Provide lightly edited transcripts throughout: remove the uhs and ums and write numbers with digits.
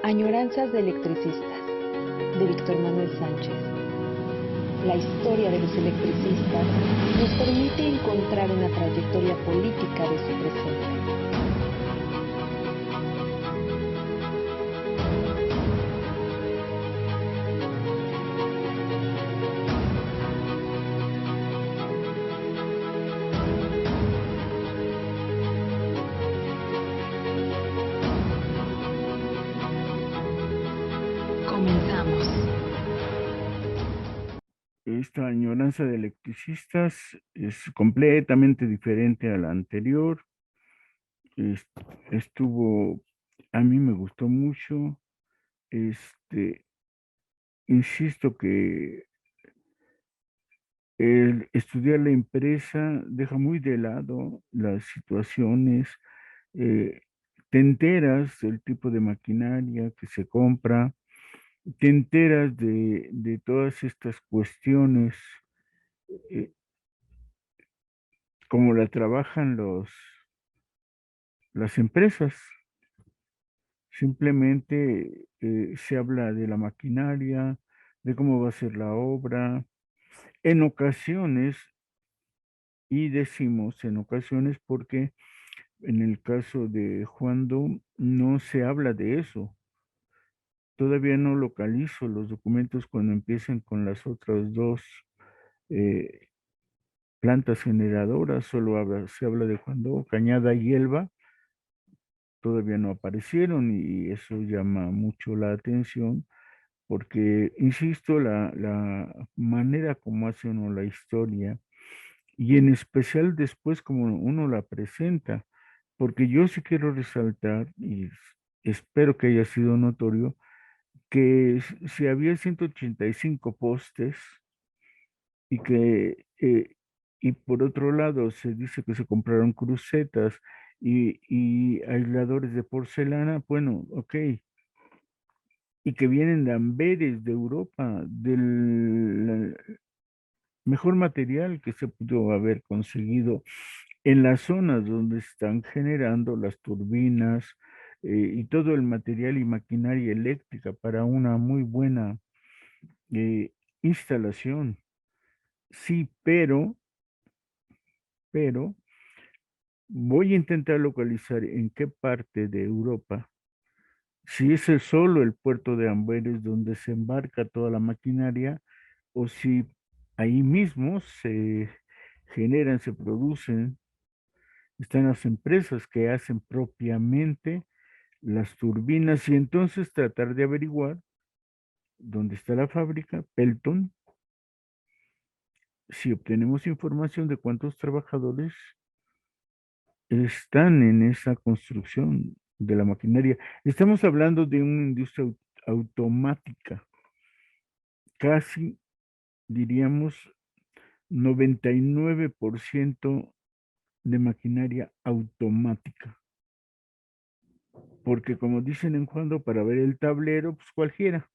Añoranzas de electricistas, de Víctor Manuel Sánchez. La historia de los electricistas nos permite encontrar una trayectoria política de su presente. Comenzamos. Esta añoranza de electricistas es completamente diferente a la anterior. Es- Estuvo, a mí me gustó mucho. Insisto que el estudiar la empresa deja muy de lado las situaciones. eh, Te enteras del tipo de maquinaria que se compra, te enteras de todas estas cuestiones, eh, cómo la trabajan las empresas. Simplemente se habla de la maquinaria, de cómo va a ser la obra. En ocasiones, y decimos en ocasiones porque en el caso de Juan Do no se habla de eso. Todavía no localizo los documentos cuando empiecen con las otras dos eh, plantas generadoras. Se habla de Juan Do, Cañada y Elba. Todavía no aparecieron y eso llama mucho la atención porque, insisto, la manera como hace uno la historia y en especial después como uno la presenta, porque yo sí quiero resaltar y espero que haya sido notorio que si había 185 postes y y por otro lado se dice que se compraron crucetas y aisladores de porcelana, bueno, ok, y que vienen de Amberes, de Europa, del mejor material que se pudo haber conseguido en las zonas donde están generando las turbinas y todo el material y maquinaria eléctrica para una muy buena eh, instalación. Sí, pero voy a intentar localizar en qué parte de Europa, si es solo el puerto de Amberes donde se embarca toda la maquinaria o si ahí mismo se generan, se producen, están las empresas que hacen propiamente las turbinas y entonces tratar de averiguar dónde está la fábrica, Pelton, si obtenemos información de cuántos trabajadores están en esa construcción de la maquinaria. Estamos hablando de una industria automática, casi diríamos 99% de maquinaria automática, porque como dicen en Juan, para ver el tablero, pues cualquiera.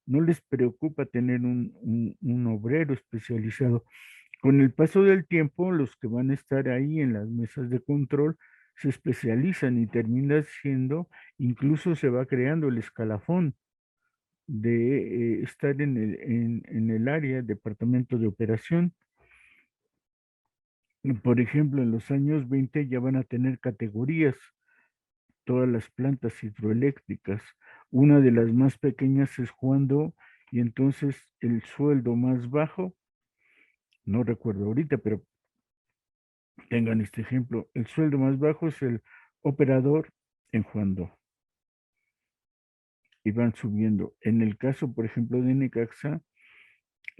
No les preocupa tener un obrero especializado. Con el paso del tiempo, los que van a estar ahí en las mesas de control se especializan y termina siendo, incluso se va creando el escalafón de estar en el área, departamento de operación. Por ejemplo, en los años 20 ya van a tener categorías todas las plantas hidroeléctricas. Una de las más pequeñas es Juando y entonces el sueldo más bajo, no recuerdo ahorita, pero tengan este ejemplo, el sueldo más bajo es el operador en Juando y van subiendo. En el caso, por ejemplo, de Necaxa,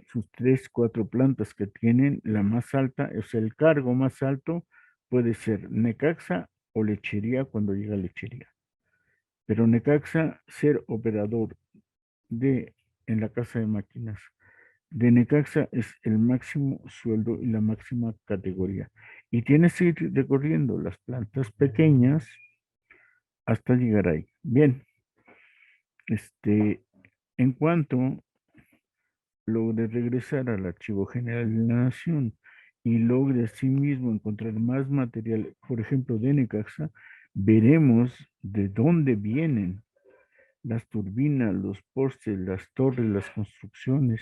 sus tres, cuatro plantas que tienen, la más alta, o sea, el cargo más alto puede ser Necaxa o lechería cuando llega lechería. Pero Necaxa, ser operador de en la casa de máquinas de Necaxa es el máximo sueldo y la máxima categoría. Y tienes que ir recorriendo las plantas pequeñas hasta llegar ahí. Bien, este, en cuanto logre regresar al Archivo General de la Nación y logre asimismo encontrar más material, por ejemplo, de Necaxa, veremos de dónde vienen las turbinas, los postes, las torres, las construcciones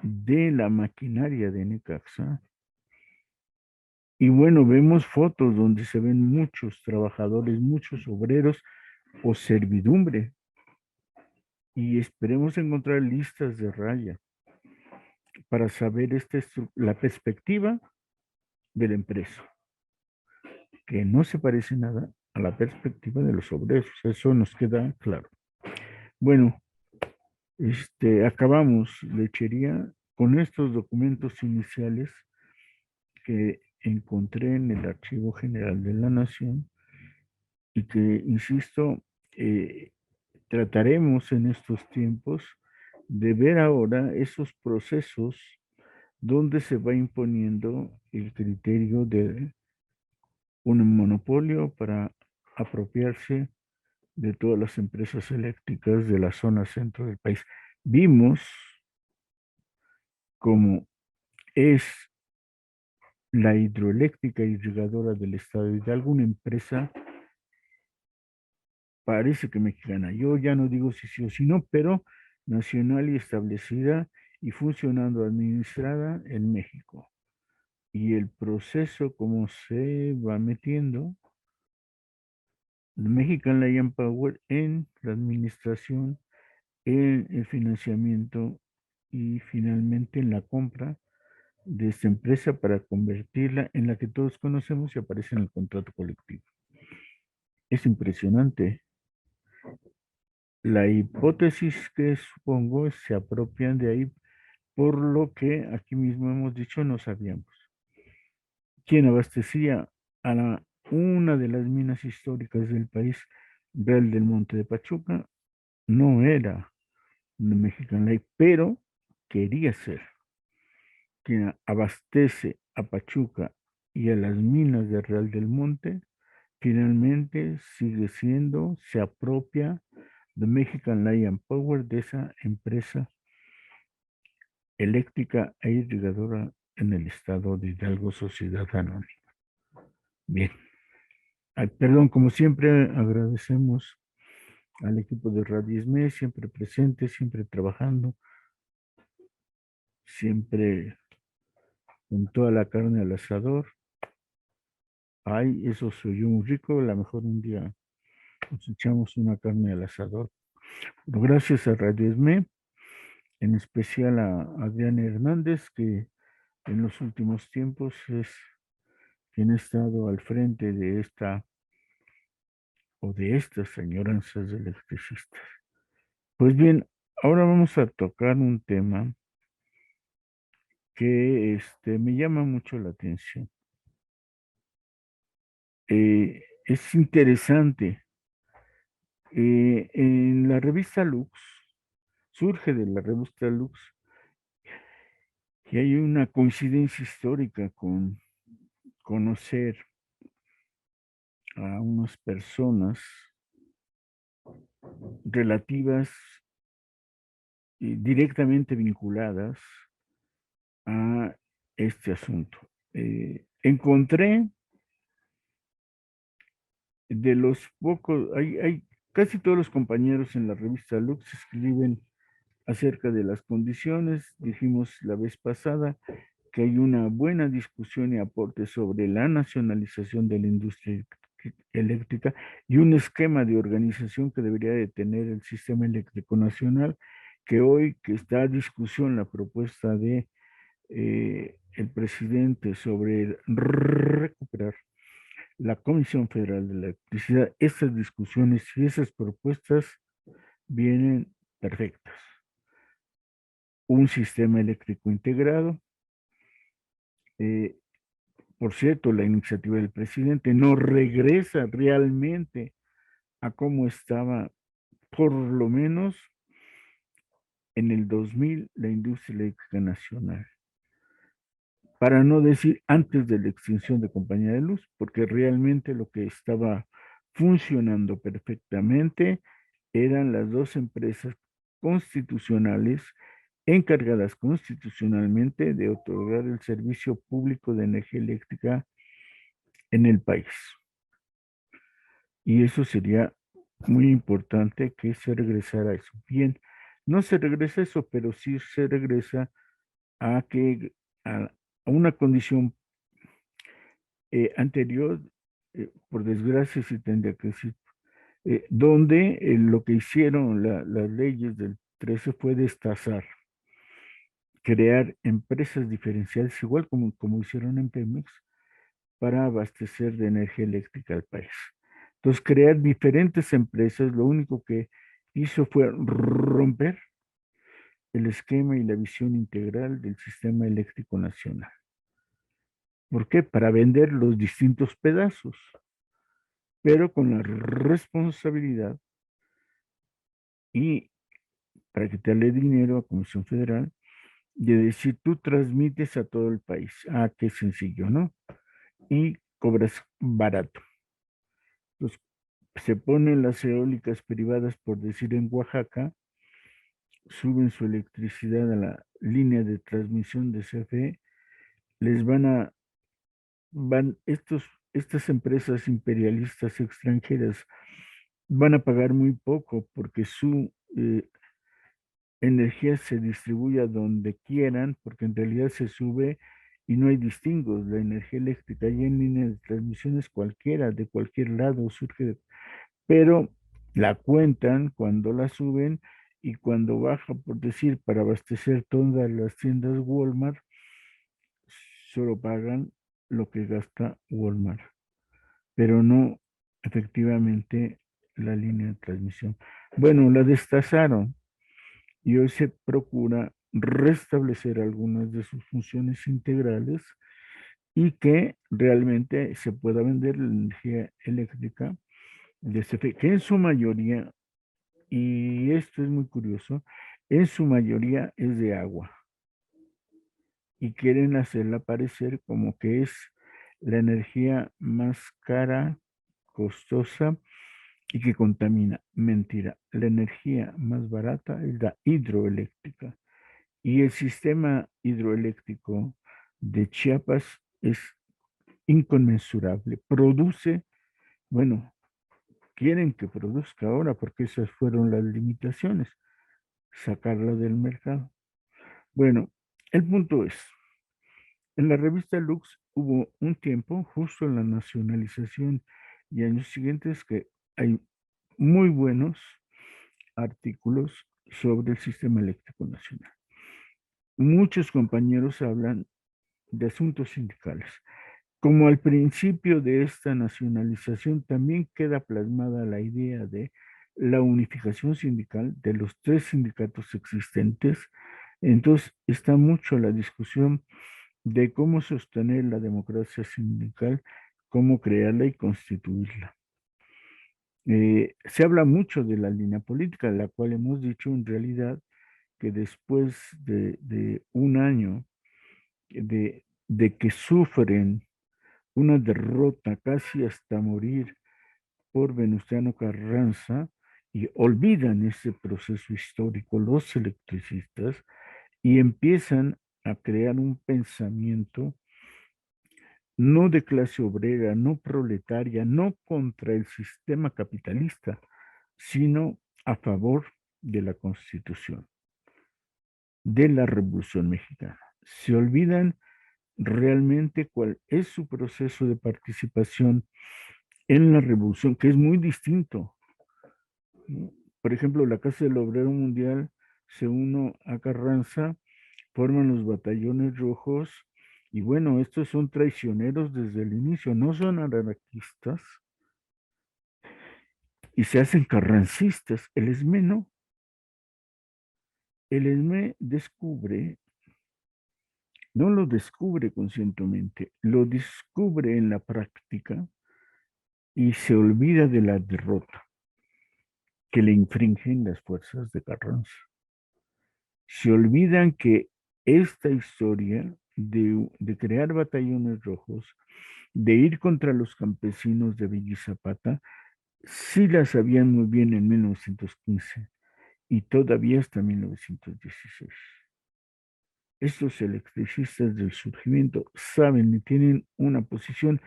de la maquinaria de Necaxa. Y bueno, vemos fotos donde se ven muchos trabajadores, muchos obreros o servidumbre. Y esperemos encontrar listas de raya para saber la perspectiva de la empresa, que no se parece nada a la perspectiva de los obreros. Eso nos queda claro. Bueno, acabamos, lechería, con estos documentos iniciales que encontré en el Archivo General de la Nación y que, insisto, trataremos en estos tiempos de ver ahora esos procesos donde se va imponiendo el criterio de un monopolio para apropiarse de todas las empresas eléctricas de la zona centro del país. Vimos cómo es la hidroeléctrica irrigadora del estado de Hidalgo, una empresa, parece que mexicana, yo ya no digo si sí o si no, pero nacional y establecida y funcionando, administrada en México. Y el proceso, como se va metiendo, Mexican Lion Power en la administración, en el financiamiento y finalmente en la compra de esta empresa para convertirla en la que todos conocemos y aparece en el contrato colectivo. Es impresionante. La hipótesis que supongo se apropian de ahí, por lo que aquí mismo hemos dicho no sabíamos. ¿Quién abastecía a una de las minas históricas del país, Real del Monte de Pachuca? No era Mexican Lake, pero quería ser quien abastece a Pachuca y a las minas de Real del Monte. Finalmente sigue siendo, se apropia de Mexican Lion Power, de esa empresa eléctrica e irrigadora en el estado de Hidalgo, Sociedad Anónima. Bien. Ay, perdón, como siempre agradecemos al equipo de Radio ISME, siempre presente, siempre trabajando, siempre con toda la carne al asador. Ay, eso se oyó muy rico, a lo mejor un día nos echamos una carne al asador. Pero gracias a Radio ISME, en especial a Adrián Hernández, que en los últimos tiempos es quien ha estado al frente de esta o de estas añoranzas de electricistas. Pues bien, ahora vamos a tocar un tema que me llama mucho la atención. Es interesante. En la revista Lux, surge de la revista Lux, y hay una coincidencia histórica con conocer a unas personas relativas y directamente vinculadas a este asunto. Encontré de los pocos, hay casi todos los compañeros en la revista Lux escriben acerca de las condiciones. Dijimos la vez pasada que hay una buena discusión y aporte sobre la nacionalización de la industria eléctrica y un esquema de organización que debería de tener el sistema eléctrico nacional, que hoy que está a discusión la propuesta de el presidente sobre recuperar la Comisión Federal de Electricidad. Esas discusiones y esas propuestas vienen perfectas. Un sistema eléctrico integrado. Por cierto, la iniciativa del presidente no regresa realmente a cómo estaba, por lo menos en el 2000, la industria eléctrica nacional. Para no decir antes de la extinción de Compañía de Luz, porque realmente lo que estaba funcionando perfectamente eran las dos empresas constitucionales encargadas constitucionalmente de otorgar el servicio público de energía eléctrica en el país. Y eso sería muy importante que se regresara a eso. Bien, no se regresa a eso, pero sí se regresa a que a una condición anterior, por desgracia sí tendría que decir, donde lo que hicieron las leyes del 13 fue destazar, crear empresas diferenciales, igual como hicieron en Pemex, para abastecer de energía eléctrica al país. Entonces, crear diferentes empresas, lo único que hizo fue romper el esquema y la visión integral del sistema eléctrico nacional. ¿Por qué? Para vender los distintos pedazos, pero con la responsabilidad y para quitarle dinero a Comisión Federal de decir, tú transmites a todo el país. Ah, qué sencillo, ¿no? Y cobras barato. Entonces, se ponen las eólicas privadas, por decir, en Oaxaca, suben su electricidad a la línea de transmisión de CFE, les estas empresas imperialistas extranjeras van a pagar muy poco porque su energía se distribuye a donde quieran, porque en realidad se sube y no hay distingos. La energía eléctrica y en línea de transmisión es cualquiera, de cualquier lado surge, pero la cuentan cuando la suben y cuando baja, por decir, para abastecer todas las tiendas Walmart, solo pagan lo que gasta Walmart, pero no efectivamente la línea de transmisión. Bueno, la destazaron y hoy se procura restablecer algunas de sus funciones integrales y que realmente se pueda vender la energía eléctrica de CFE, que en su mayoría, y esto es muy curioso, en su mayoría es de agua y quieren hacerla parecer como que es la energía más cara, costosa y que contamina. Mentira, la energía más barata es la hidroeléctrica. Y el sistema hidroeléctrico de Chiapas es inconmensurable. Produce, bueno, quieren que produzca ahora porque esas fueron las limitaciones, sacarla del mercado. Bueno, el punto es, en la revista Lux hubo un tiempo, justo en la nacionalización y años siguientes, que hay muy buenos artículos sobre el sistema eléctrico nacional. Muchos compañeros hablan de asuntos sindicales. Como al principio de esta nacionalización también queda plasmada la idea de la unificación sindical de los tres sindicatos existentes, entonces está mucho la discusión de cómo sostener la democracia sindical, cómo crearla y constituirla. Se habla mucho de la línea política, la cual hemos dicho en realidad que después de un año de que sufren una derrota casi hasta morir por Venustiano Carranza y olvidan ese proceso histórico los electricistas y empiezan a crear un pensamiento no de clase obrera, no proletaria, no contra el sistema capitalista, sino a favor de la Constitución, de la Revolución Mexicana. Se olvidan realmente cuál es su proceso de participación en la revolución, que es muy distinto, ¿no? Por ejemplo, la Casa del Obrero Mundial se unió a Carranza, forman los batallones rojos, y bueno, estos son traicioneros desde el inicio, no son anarquistas, y se hacen carrancistas. El ESME no. El ESME descubre, no lo descubre conscientemente, lo descubre en la práctica y se olvida de la derrota que le infringen las fuerzas de Carranza. Se olvidan que esta historia de crear batallones rojos, de ir contra los campesinos de Villa Zapata, sí la sabían muy bien en 1915 y todavía hasta 1916. Estos electricistas del surgimiento saben y tienen una posición,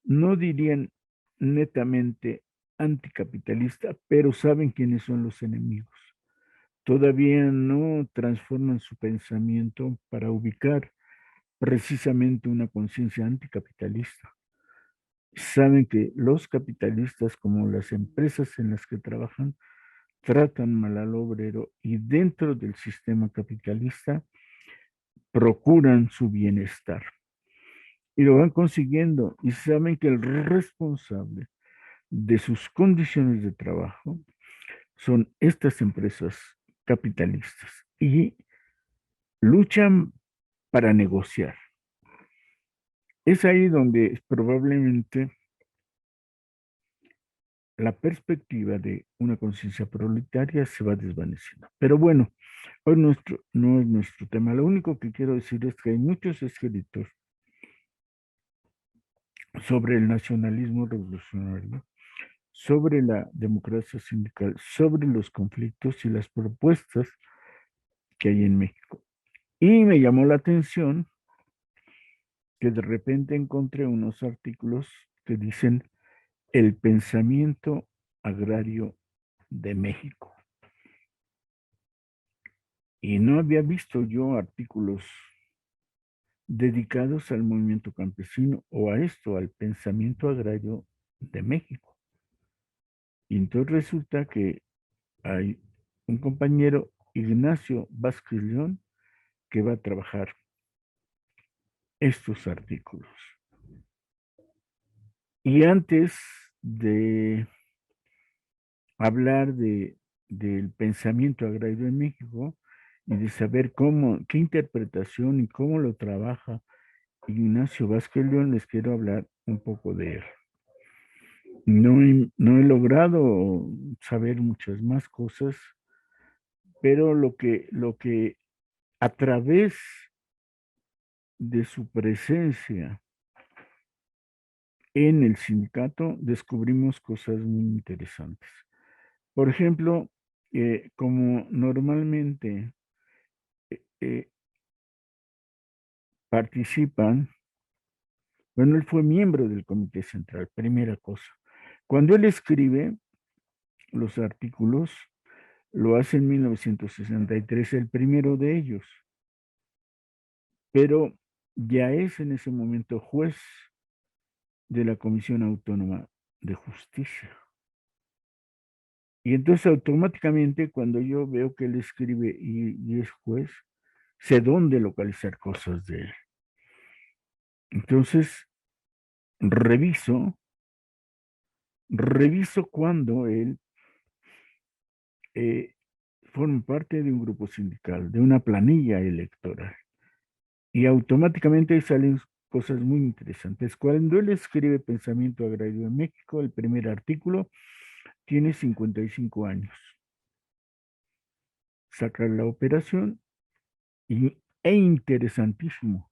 no dirían netamente anticapitalista, pero saben quiénes son los enemigos. Todavía no transforman su pensamiento para ubicar precisamente una conciencia anticapitalista. Saben que los capitalistas, como las empresas en las que trabajan, tratan mal al obrero y dentro del sistema capitalista procuran su bienestar. Y lo van consiguiendo y saben que el responsable de sus condiciones de trabajo son estas empresas capitalistas y luchan para negociar. Es ahí donde probablemente la perspectiva de una conciencia proletaria se va desvaneciendo. Pero bueno, hoy no es nuestro tema. Lo único que quiero decir es que hay muchos escritos sobre el nacionalismo revolucionario, sobre la democracia sindical, sobre los conflictos y las propuestas que hay en México. Y me llamó la atención que de repente encontré unos artículos que dicen el pensamiento agrario de México. Y no había visto yo artículos dedicados al movimiento campesino o a esto, al pensamiento agrario de México. Y entonces resulta que hay un compañero, Ignacio Vázquez León, que va a trabajar estos artículos. Y antes de hablar del pensamiento agrario en México y de saber qué interpretación y cómo lo trabaja Ignacio Vázquez León, les quiero hablar un poco de él. No he logrado saber muchas más cosas, pero lo que a través de su presencia en el sindicato descubrimos cosas muy interesantes. Por ejemplo, como normalmente eh, participan, bueno, él fue miembro del Comité Central, primera cosa. Cuando él escribe los artículos, lo hace en 1963, el primero de ellos, pero ya es en ese momento juez de la Comisión Autónoma de Justicia. Y entonces automáticamente cuando yo veo que él escribe y es juez, sé dónde localizar cosas de él. Entonces, reviso, reviso cuando él eh, forma parte de un grupo sindical, de una planilla electoral. Y automáticamente salen cosas muy interesantes. Cuando él escribe Pensamiento Agrario en México, el primer artículo, tiene 55 años. Saca la operación e interesantísimo.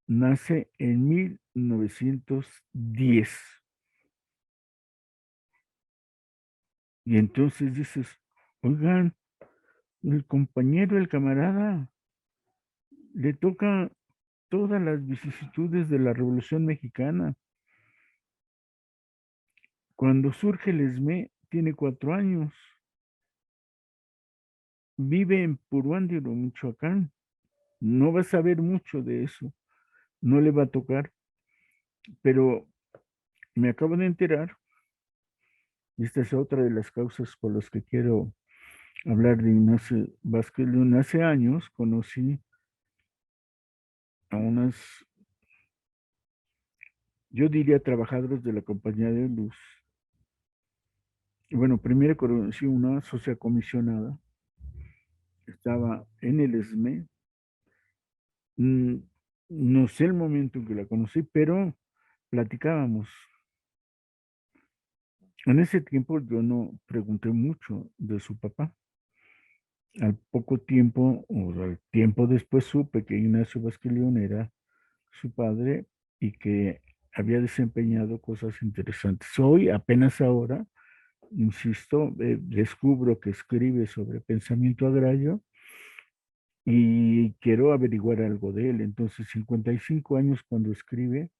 Nace en 1910. Y entonces dices, oigan, el compañero, el camarada, le toca todas las vicisitudes de la Revolución Mexicana. Cuando surge el ESME, tiene 4 años. Vive en Puruándiro, Michoacán. No va a saber mucho de eso. No le va a tocar. Pero me acabo de enterar, y esta es otra de las causas por las que quiero hablar de Ignacio Vázquez León. Hace años conocí a unas, yo diría, trabajadores de la compañía de luz. Y bueno, primero conocí una socia comisionada, estaba en el ESME. Mm, No sé el momento en que la conocí, pero platicábamos. En ese tiempo yo no pregunté mucho de su papá. Al poco tiempo, o al tiempo después, supe que Ignacio Vázquez León era su padre y que había desempeñado cosas interesantes. Hoy, apenas ahora, insisto, descubro que escribe sobre pensamiento agrario y quiero averiguar algo de él. Entonces, 55 años cuando escribe,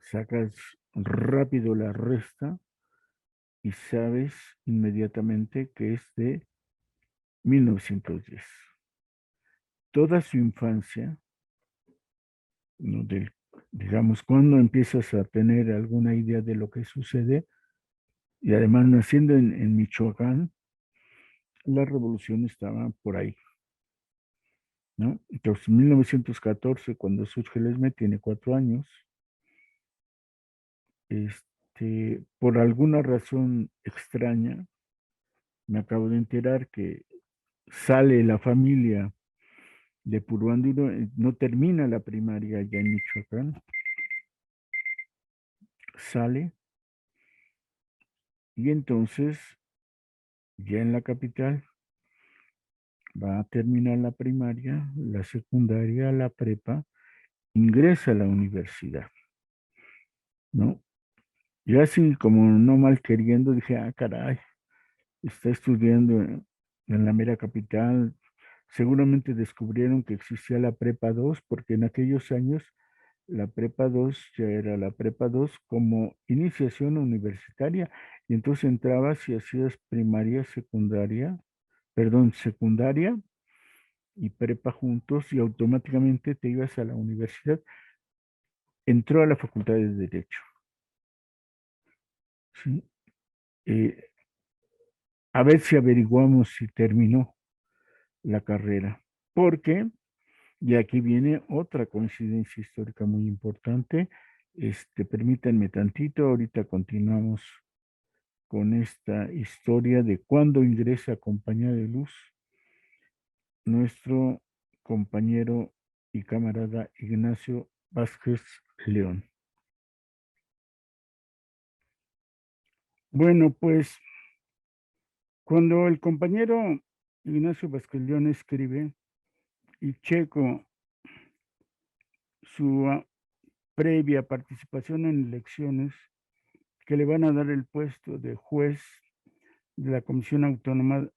sacas rápido la resta y sabes inmediatamente que es de 1910. Toda su infancia, ¿no? Digamos, cuando empiezas a tener alguna idea de lo que sucede, y además naciendo en Michoacán, la revolución estaba por ahí, ¿no? Entonces, en 1914, cuando surge el ESME, tiene 4 años. Por alguna razón extraña, me acabo de enterar que sale la familia de Puruándiro, no termina la primaria ya en Michoacán, sale y entonces ya en la capital va a terminar la primaria, la secundaria, la prepa, ingresa a la universidad, ¿no? Yo así como no mal queriendo dije, ah, caray, está estudiando en la mera capital. Seguramente descubrieron que existía la prepa 2 porque en aquellos años la prepa 2 ya era la prepa 2 como iniciación universitaria. Y entonces entrabas y hacías primaria, secundaria, perdón, secundaria y prepa juntos y automáticamente te ibas a la universidad. Entró a la Facultad de Derecho. ¿Sí? Eh, a ver si averiguamos si terminó la carrera. Porque, y aquí viene otra coincidencia histórica muy importante, permítanme tantito, ahorita continuamos con esta historia de cuando ingresa a Compañía de Luz nuestro compañero y camarada Ignacio Vázquez León. Bueno, pues cuando el compañero Ignacio Vázquez León escribe y checo su previa participación en elecciones que le van a dar el puesto de juez de la Comisión Autónoma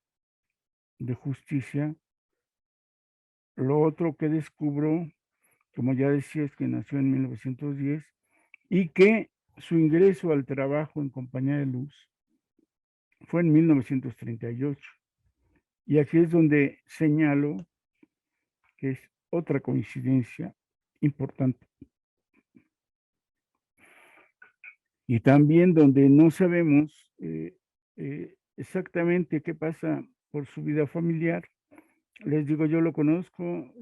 de Justicia, lo otro que descubro, como ya decía, es que nació en 1910 y que su ingreso al trabajo en Compañía de Luz fue en 1938. Y aquí es donde señalo que es otra coincidencia importante. Y también donde no sabemos exactamente qué pasa por su vida familiar. Les digo, yo lo conozco,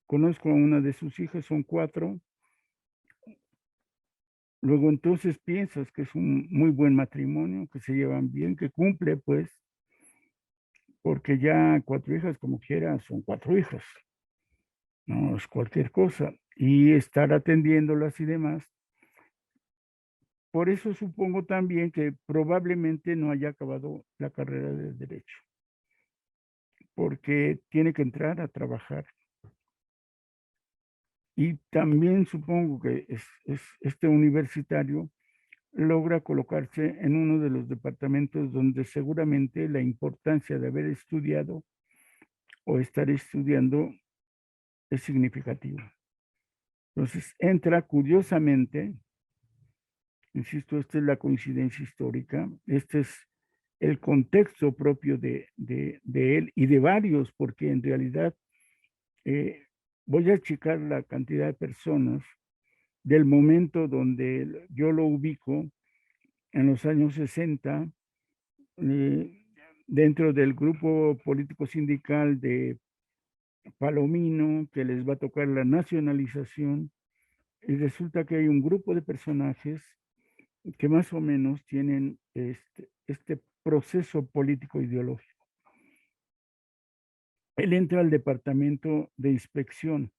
conozco a una de sus hijas, son 4. Luego entonces piensas que es un muy buen matrimonio, que se llevan bien, que cumple, pues, porque ya 4 hijas, como quiera, son 4 hijas, no es cualquier cosa. Y estar atendiéndolas y demás. Por eso supongo también que probablemente no haya acabado la carrera de Derecho, porque tiene que entrar a trabajar. Y también supongo que este universitario logra colocarse en uno de los departamentos donde seguramente la importancia de haber estudiado o estar estudiando es significativa. Entonces entra curiosamente, insisto, esta es la coincidencia histórica, este es el contexto propio de él y de varios, porque en realidad voy a checar la cantidad de personas del momento donde yo lo ubico en los años 60, dentro del grupo político sindical de Palomino, que les va a tocar la nacionalización, y resulta que hay un grupo de personajes que más o menos tienen este proceso político ideológico. Él entra al departamento de inspección,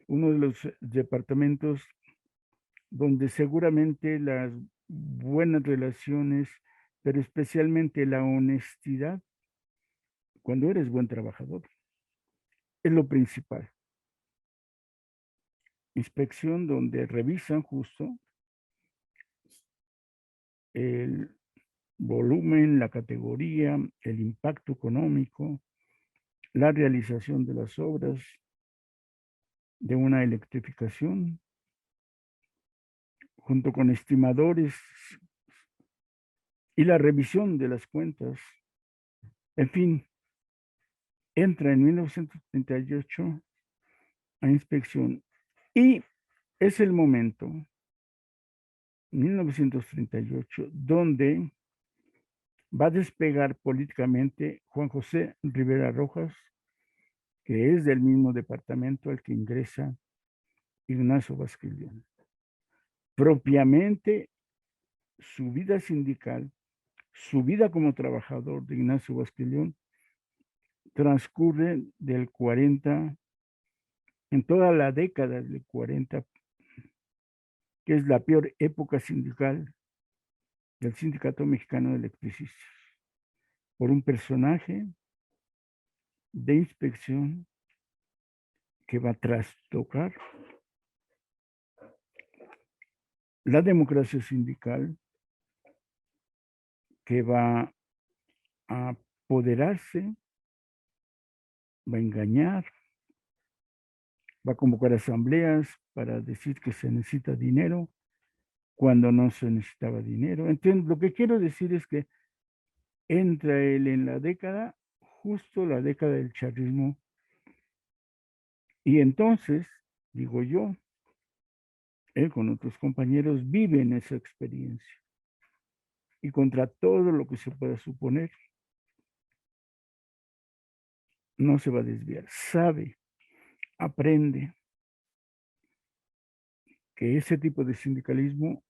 uno de los departamentos donde seguramente las buenas relaciones, pero especialmente la honestidad, cuando eres buen trabajador, es lo principal. Inspección donde revisan justo el volumen, la categoría, el impacto económico, la realización de las obras de una electrificación, junto con estimadores y la revisión de las cuentas. En fin, entra en 1938 a inspección y es el momento, 1938, donde va a despegar políticamente Juan José Rivera Rojas, que es del mismo departamento al que ingresa Ignacio Vázquez León. Propiamente su vida sindical, su vida como trabajador de Ignacio Vázquez León, transcurre del 40, en toda la década del 40, que es la peor época sindical del Sindicato Mexicano de Electricistas, por un personaje de inspección que va a trastocar la democracia sindical, que va a apoderarse, va a engañar, va a convocar asambleas para decir que se necesita dinero cuando no se necesitaba dinero. Entonces, lo que quiero decir es que entra él en la década, justo la década del chavismo, y entonces, digo yo, él con otros compañeros viven esa experiencia y contra todo lo que se pueda suponer, no se va a desviar, sabe, aprende que ese tipo de sindicalismo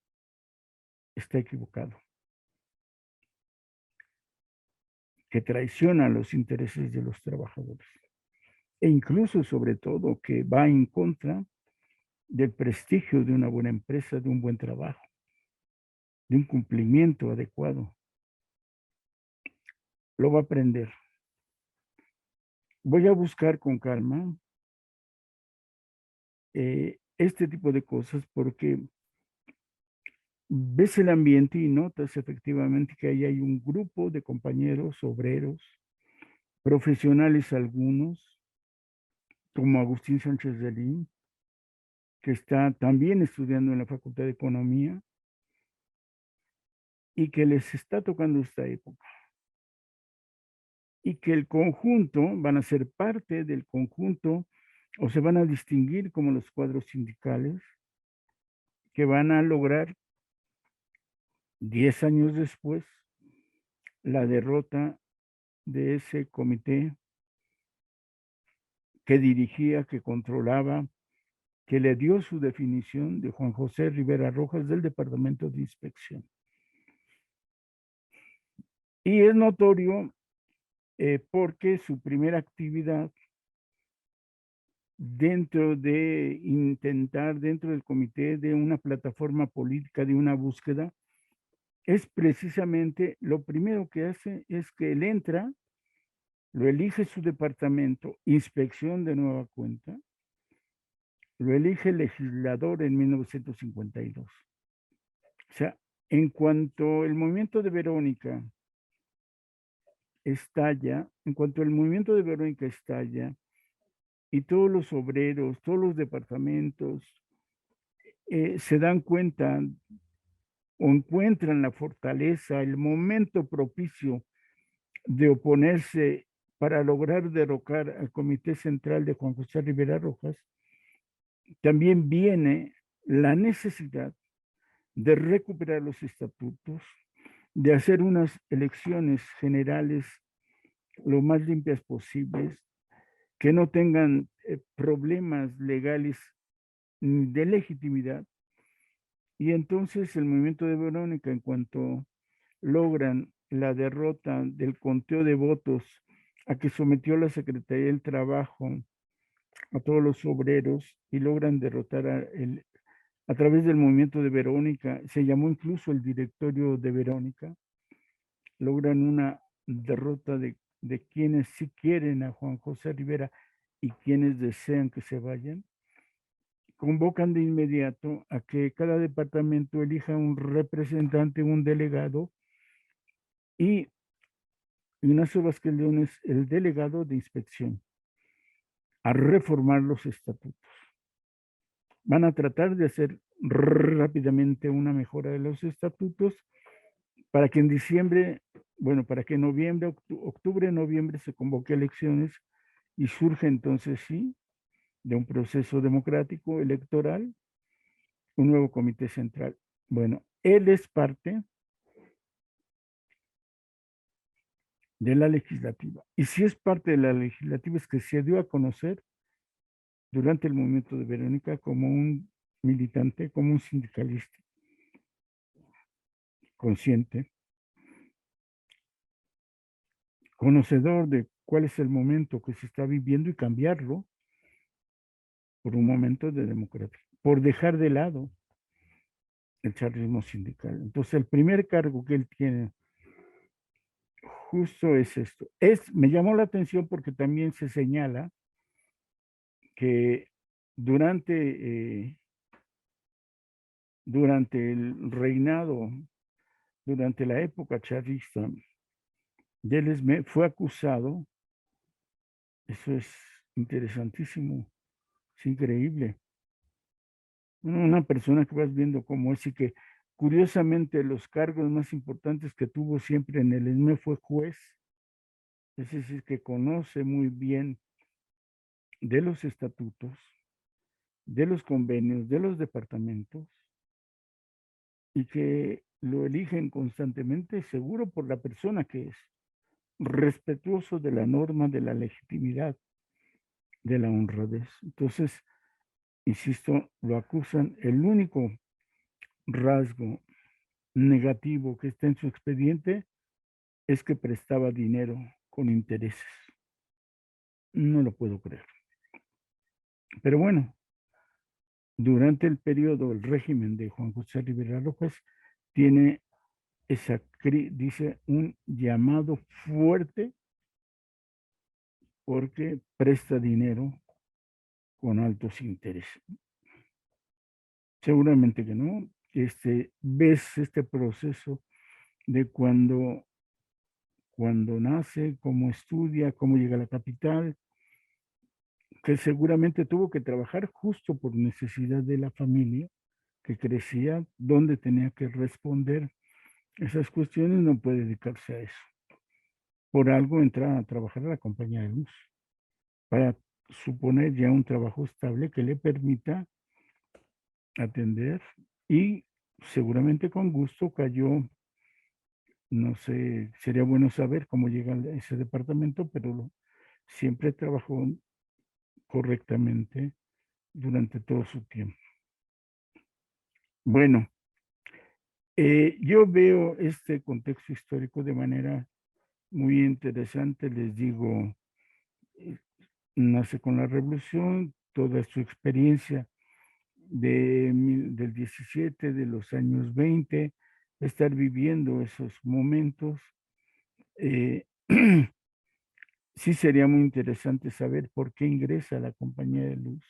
está equivocado, que traiciona los intereses de los trabajadores e incluso, sobre todo, que va en contra del prestigio de una buena empresa, de un buen trabajo, de un cumplimiento adecuado. Lo va a aprender. Voy a buscar con calma este tipo de cosas porque ves el ambiente y notas efectivamente que ahí hay un grupo de compañeros obreros, profesionales algunos, como Agustín Sánchez de Lin, que está también estudiando en la Facultad de Economía y que les está tocando esta época. Y que el conjunto van a ser parte del conjunto o se van a distinguir como los cuadros sindicales que van a lograr 10 años después la derrota de ese comité que dirigía, que controlaba, que le dio su definición de Juan José Rivera Rojas del Departamento de Inspección. Y es notorio porque su primera actividad dentro de intentar, dentro del comité de una plataforma política, de una búsqueda, es precisamente lo primero que hace es que él entra, lo elige su departamento, inspección de nueva cuenta, lo elige legislador en 1952. O sea, en cuanto el movimiento de Verónica estalla, en cuanto el movimiento de Verónica estalla y todos los obreros, todos los departamentos se dan cuenta o encuentran la fortaleza, el momento propicio de oponerse para lograr derrocar al Comité Central de Juan José Rivera Rojas, también viene la necesidad de recuperar los estatutos, de hacer unas elecciones generales lo más limpias posibles, que no tengan problemas legales de legitimidad. Y entonces el movimiento de Verónica, en cuanto logran la derrota del conteo de votos a que sometió la Secretaría del Trabajo a todos los obreros y logran derrotar a través del movimiento de Verónica, se llamó incluso el directorio de Verónica, logran una derrota de quienes sí quieren a Juan José Rivera y quienes desean que se vayan, convocan de inmediato a que cada departamento elija un representante, un delegado, y Ignacio Vázquez León es el delegado de inspección a reformar los estatutos. Van a tratar de hacer rápidamente una mejora de los estatutos para que en diciembre, bueno, para que en noviembre, octubre, noviembre se convoque elecciones y surge entonces sí de un proceso democrático electoral un nuevo comité central. Bueno, él es parte de la legislativa. Y si es parte de la legislativa es que se dio a conocer durante el movimiento de Verónica como un militante, como un sindicalista consciente, conocedor de cuál es el momento que se está viviendo y cambiarlo por un momento de democracia, por dejar de lado el charlismo sindical. Entonces, el primer cargo que él tiene justo es esto. Me llamó la atención porque también se señala que durante, durante el reinado, durante la época charista, Yelesme fue acusado, eso es interesantísimo, es increíble. Una persona que vas viendo cómo es y que curiosamente los cargos más importantes que tuvo siempre en el ESME fue juez, es decir, que conoce muy bien de los estatutos, de los convenios, de los departamentos, y que lo eligen constantemente, seguro por la persona que es, respetuoso de la norma, de la legitimidad, de la honradez. Entonces, insisto, lo acusan, el único rasgo negativo que está en su expediente es que prestaba dinero con intereses. No lo puedo creer. Pero bueno, durante el periodo, el régimen de Juan José Rivera López tiene esa, dice, un llamado fuerte porque presta dinero con altos intereses. Seguramente que no. Ves este proceso de cuando nace, cómo estudia, cómo llega a la capital, que seguramente tuvo que trabajar justo por necesidad de la familia que crecía, donde tenía que responder esas cuestiones, no puede dedicarse a eso. Por algo entra a trabajar a la compañía de luz, para suponer ya un trabajo estable que le permita atender y seguramente con gusto cayó, no sé, sería bueno saber cómo llega a ese departamento, pero siempre trabajó correctamente durante todo su tiempo. Bueno, yo veo este contexto histórico de manera muy interesante, les digo, eh, nace con la revolución, toda su experiencia del 17, de los años 20, estar viviendo esos momentos. Sí sería muy interesante saber por qué ingresa a la compañía de luz.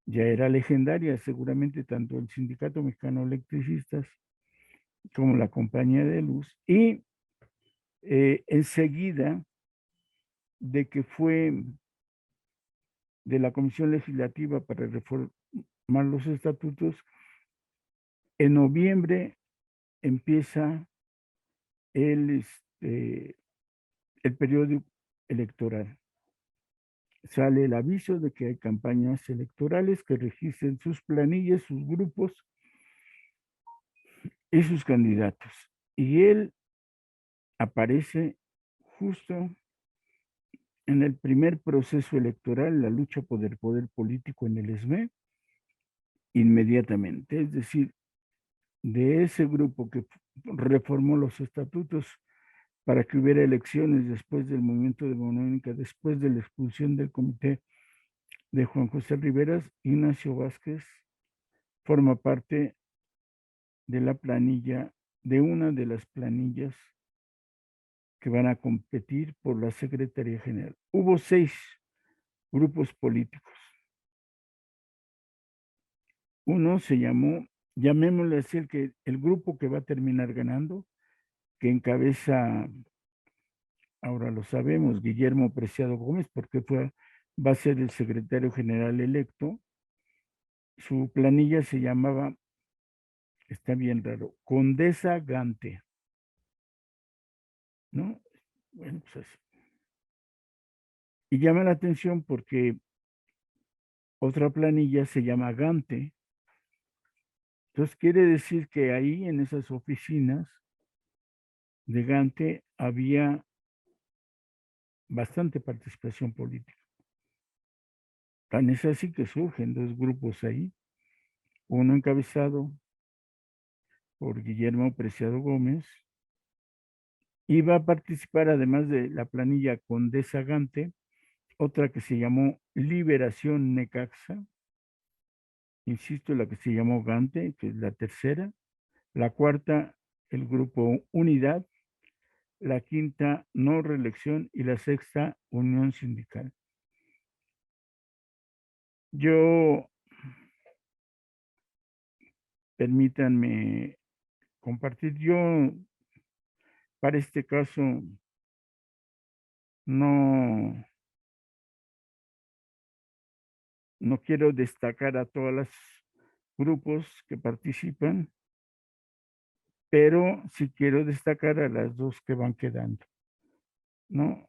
Ya era legendaria seguramente tanto el Sindicato Mexicano de Electricistas como la compañía de luz. Y enseguida de que fue de la Comisión Legislativa para reformar los estatutos, en noviembre empieza el, el periodo electoral. Sale el aviso de que hay campañas electorales que registren sus planillas, sus grupos y sus candidatos. Y él aparece justo en el primer proceso electoral, la lucha por el poder político en el ESME, inmediatamente. Es decir, de ese grupo que reformó los estatutos para que hubiera elecciones después del movimiento de Verónica, después de la expulsión del comité de Juan José Riveras, Ignacio Vázquez forma parte de la planilla, de una de las planillas que van a competir por la Secretaría General. Hubo 6 grupos políticos. Uno se llamó, llamémosle así, el grupo que va a terminar ganando, que encabeza, ahora lo sabemos, Guillermo Preciado Gómez, porque va a ser el secretario general electo. Su planilla se llamaba, está bien raro, Condesa Gante. ¿no? Bueno, pues así. Y llama la atención porque otra planilla se llama Gante. Entonces quiere decir que ahí en esas oficinas de Gante había bastante participación política. Tan es así que surgen dos grupos ahí, uno encabezado por Guillermo Preciado Gómez, iba a participar además de la planilla Condesa Gante, otra que se llamó Liberación Necaxa, insisto, la que se llamó Gante, que es la tercera, la cuarta, el grupo Unidad, la quinta, No Reelección y la sexta, Unión Sindical. Yo, permítanme compartir, yo para este caso no, no quiero destacar a todos los grupos que participan, pero sí quiero destacar a las dos que van quedando, ¿no?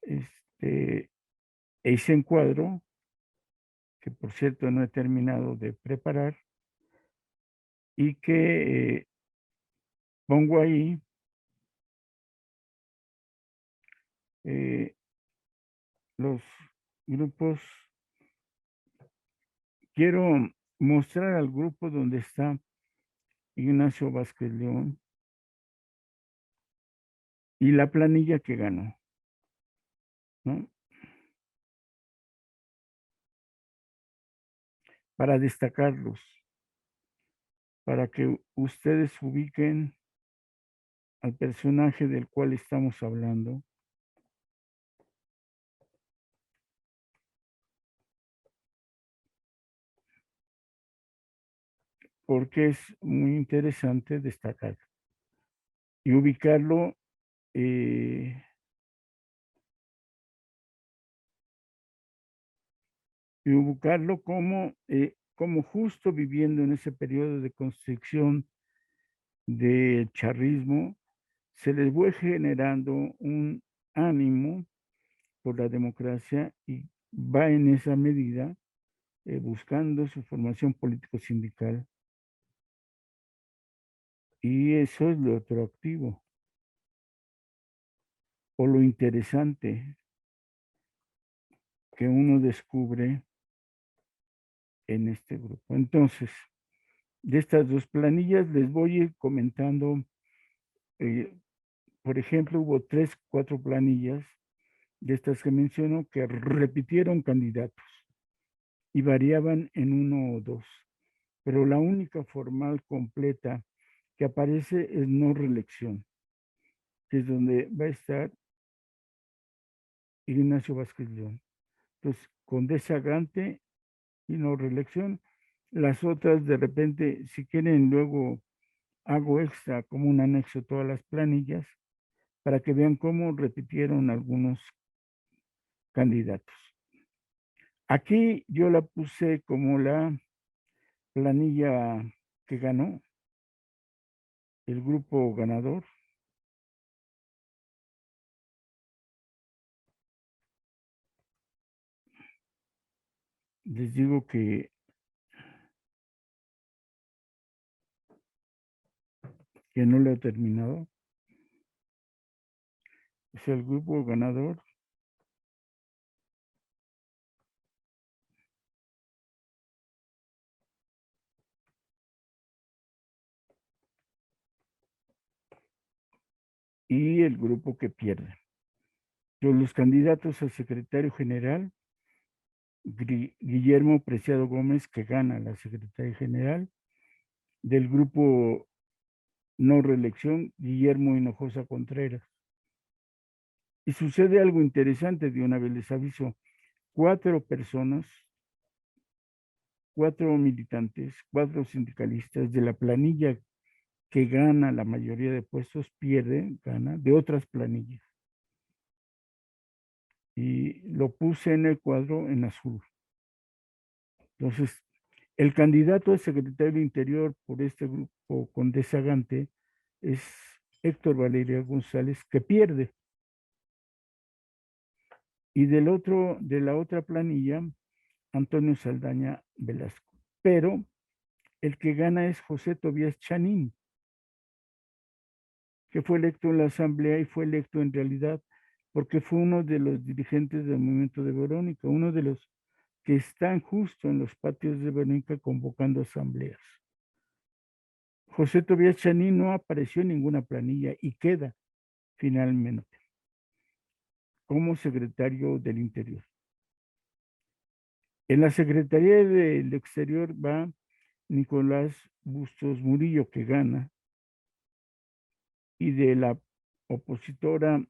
Ese encuadro, que por cierto no he terminado de preparar, y que pongo ahí los grupos. Quiero mostrar al grupo donde está Ignacio Vázquez León y la planilla que ganó, ¿no? Para destacarlos, para que ustedes ubiquen al personaje del cual estamos hablando, porque es muy interesante destacar y ubicarlo, eh, como justo viviendo en ese periodo de construcción del charrismo, se les fue generando un ánimo por la democracia y va en esa medida buscando su formación político-sindical. Y eso es lo atractivo o lo interesante que uno descubre en este grupo. Entonces, de estas dos planillas les voy a ir comentando, eh, por ejemplo, hubo 3, 4 planillas de estas que menciono que repitieron candidatos y variaban en uno o dos, pero la única formal completa que aparece es no reelección, que es donde va a estar Ignacio Vázquez León. Entonces, Condesa Gante y no reelección. Las otras, de repente, si quieren, luego hago extra como un anexo todas las planillas para que vean cómo repitieron algunos candidatos. Aquí yo la puse como la planilla que ganó, el grupo ganador. Les digo que no lo he terminado. Es el grupo ganador. Y el grupo que pierde. Los candidatos a secretario general, Guillermo Preciado Gómez, que gana la secretaria general, del grupo no reelección, Guillermo Hinojosa Contreras. Y sucede algo interesante, de una vez les aviso, 4 personas, 4 militantes, 4 sindicalistas de la planilla que gana la mayoría de puestos, pierde, gana, de otras planillas. Y lo puse en el cuadro en azul. Entonces, el candidato a secretario de Interior por este grupo Condesa Gante es Héctor Valeria González, que pierde. y de la otra planilla, Antonio Saldaña Velasco. Pero el que gana es José Tobías Chanín, que fue electo en la asamblea y fue electo en realidad porque fue uno de los dirigentes del movimiento de Verónica, uno de los que están justo en los patios de Verónica convocando asambleas. José Tobías Chanín no apareció en ninguna planilla y queda finalmente como secretario del Interior. En la Secretaría del Exterior va Nicolás Bustos Murillo, que gana, y de la opositora,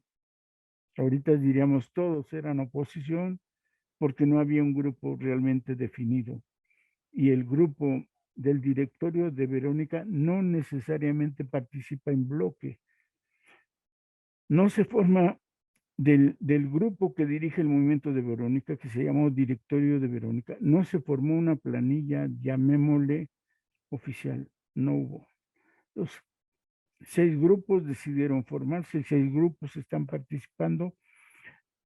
ahorita diríamos todos eran oposición, porque no había un grupo realmente definido. Y el grupo del directorio de Verónica no necesariamente participa en bloque. No se forma del grupo que dirige el movimiento de Verónica, que se llamó Directorio de Verónica, no se formó una planilla, llamémosle oficial, no hubo. Los 6 grupos decidieron formarse, 6 grupos están participando,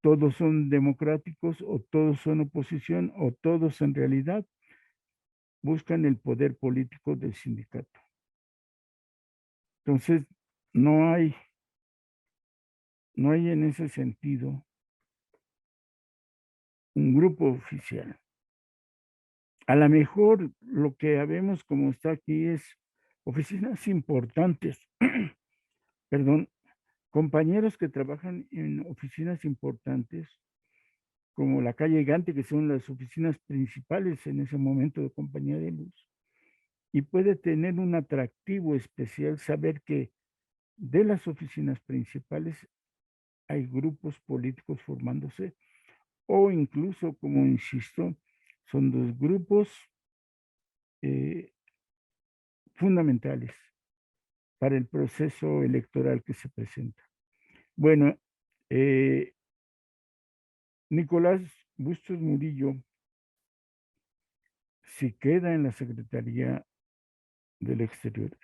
todos son democráticos o todos son oposición o todos en realidad buscan el poder político del sindicato. Entonces, no hay en ese sentido un grupo oficial. A lo mejor lo que habemos como está aquí es oficinas importantes, perdón, compañeros que trabajan en oficinas importantes, como la calle Gante, que son las oficinas principales en ese momento de Compañía de Luz. Y puede tener un atractivo especial saber que de las oficinas principales hay grupos políticos formándose, o incluso, como insisto, son 2 grupos eh, fundamentales para el proceso electoral que se presenta. Bueno, Nicolás Bustos Murillo, si queda en la Secretaría del Exterior.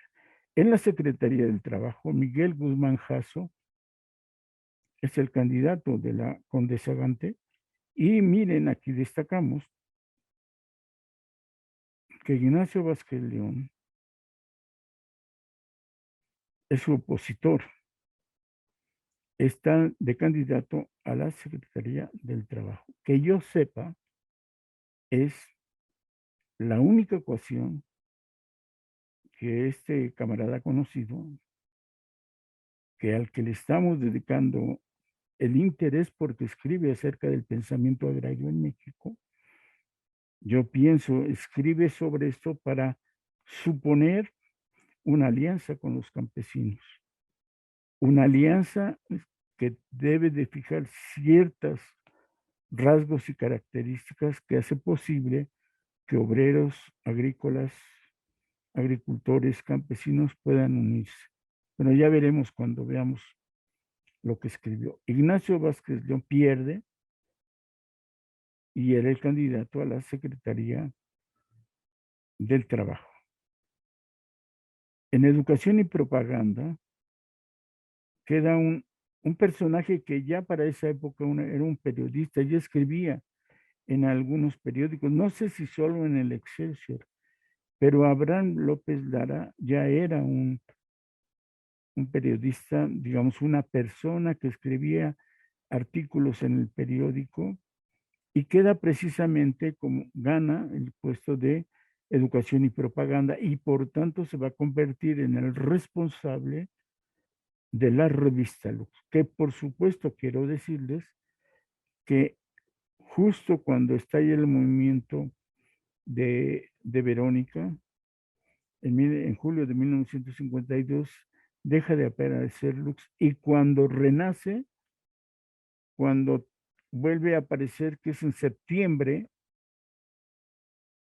En la Secretaría del Trabajo, Miguel Guzmán Jasso es el candidato de la Condesa Gante. Y miren, aquí destacamos que Ignacio Vázquez León es su opositor. Está de candidato a la Secretaría del Trabajo. Que yo sepa, es la única ocasión que este camarada conocido, que al que le estamos dedicando el interés porque escribe acerca del pensamiento agrario en México, yo pienso, escribe sobre esto para suponer una alianza con los campesinos, una alianza que debe de fijar ciertos rasgos y características que hace posible que obreros, agrícolas, agricultores, campesinos puedan unirse. Pero ya veremos cuando veamos lo que escribió. Ignacio Vázquez León pierde y era el candidato a la Secretaría del Trabajo. En Educación y Propaganda queda un personaje que ya para esa época era un periodista, ya escribía en algunos periódicos, no sé si solo en el Excelsior, pero Abraham López Lara ya era un periodista, digamos, una persona que escribía artículos en el periódico y queda precisamente como gana el puesto de Educación y Propaganda y por tanto se va a convertir en el responsable de la revista Lux, que por supuesto quiero decirles que justo cuando estalla el movimiento de Verónica, en julio de 1952, deja de aparecer Lux y cuando renace, cuando vuelve a aparecer, que es en septiembre,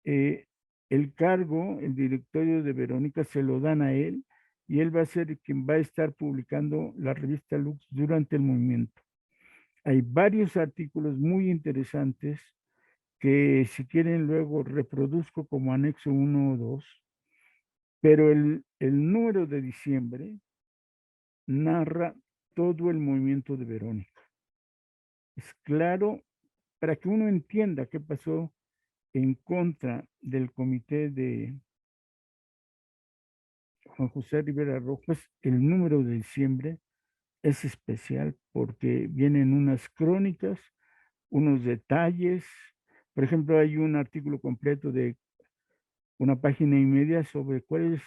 eh, el cargo, el directorio de Verónica se lo dan a él y él va a ser quien va a estar publicando la revista Lux durante el movimiento. Hay varios artículos muy interesantes que si quieren luego reproduzco como anexo 1 o 2, pero el número de diciembre narra todo el movimiento de Verónica. Es claro para que uno entienda qué pasó en contra del comité de Juan José Rivera Rojas. El número de diciembre es especial porque vienen unas crónicas, unos detalles. Por ejemplo, hay un artículo completo de una página y media sobre cuál es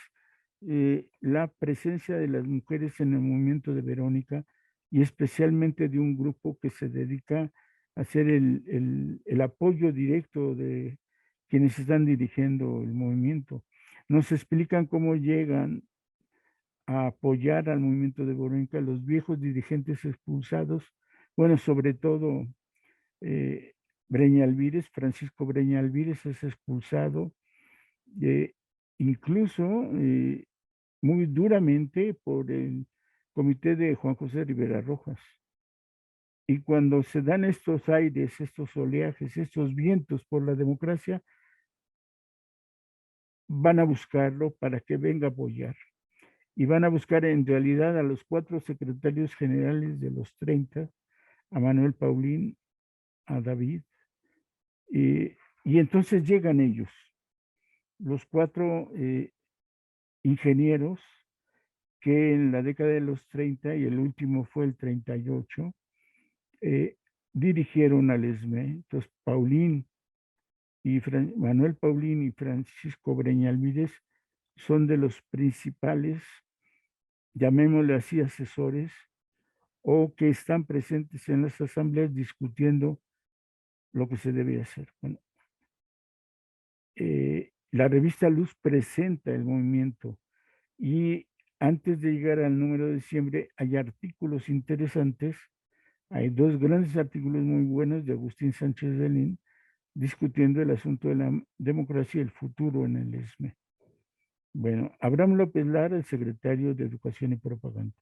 la presencia de las mujeres en el movimiento de Verónica y especialmente de un grupo que se dedica a hacer el apoyo directo de quienes están dirigiendo el movimiento. Nos explican cómo llegan a apoyar al movimiento de Verónica los viejos dirigentes expulsados, bueno, sobre todo eh, Breña Alvírez, Francisco Breña Alvírez es expulsado, eh, incluso muy duramente por el comité de Juan José Rivera Rojas. Y cuando se dan estos aires, estos oleajes, estos vientos por la democracia, van a buscarlo para que venga a apoyar. Y van a buscar en realidad a los 4 secretarios generales de los 30, a Manuel Paulín, a David, y entonces llegan ellos, los 4 ingenieros que en la década de los 30 y el último fue el 38, dirigieron al ESME. Entonces, Manuel Paulín y Francisco Breña Alvírez son de los principales, llamémosle así, asesores, o que están presentes en las asambleas discutiendo lo que se debe hacer. Bueno, la revista Luz presenta el movimiento y antes de llegar al número de diciembre hay artículos interesantes. Hay 2 grandes artículos muy buenos de Agustín Sánchez Delín discutiendo el asunto de la democracia y el futuro en el ESME. Bueno, Abraham López Lara, el secretario de Educación y Propaganda.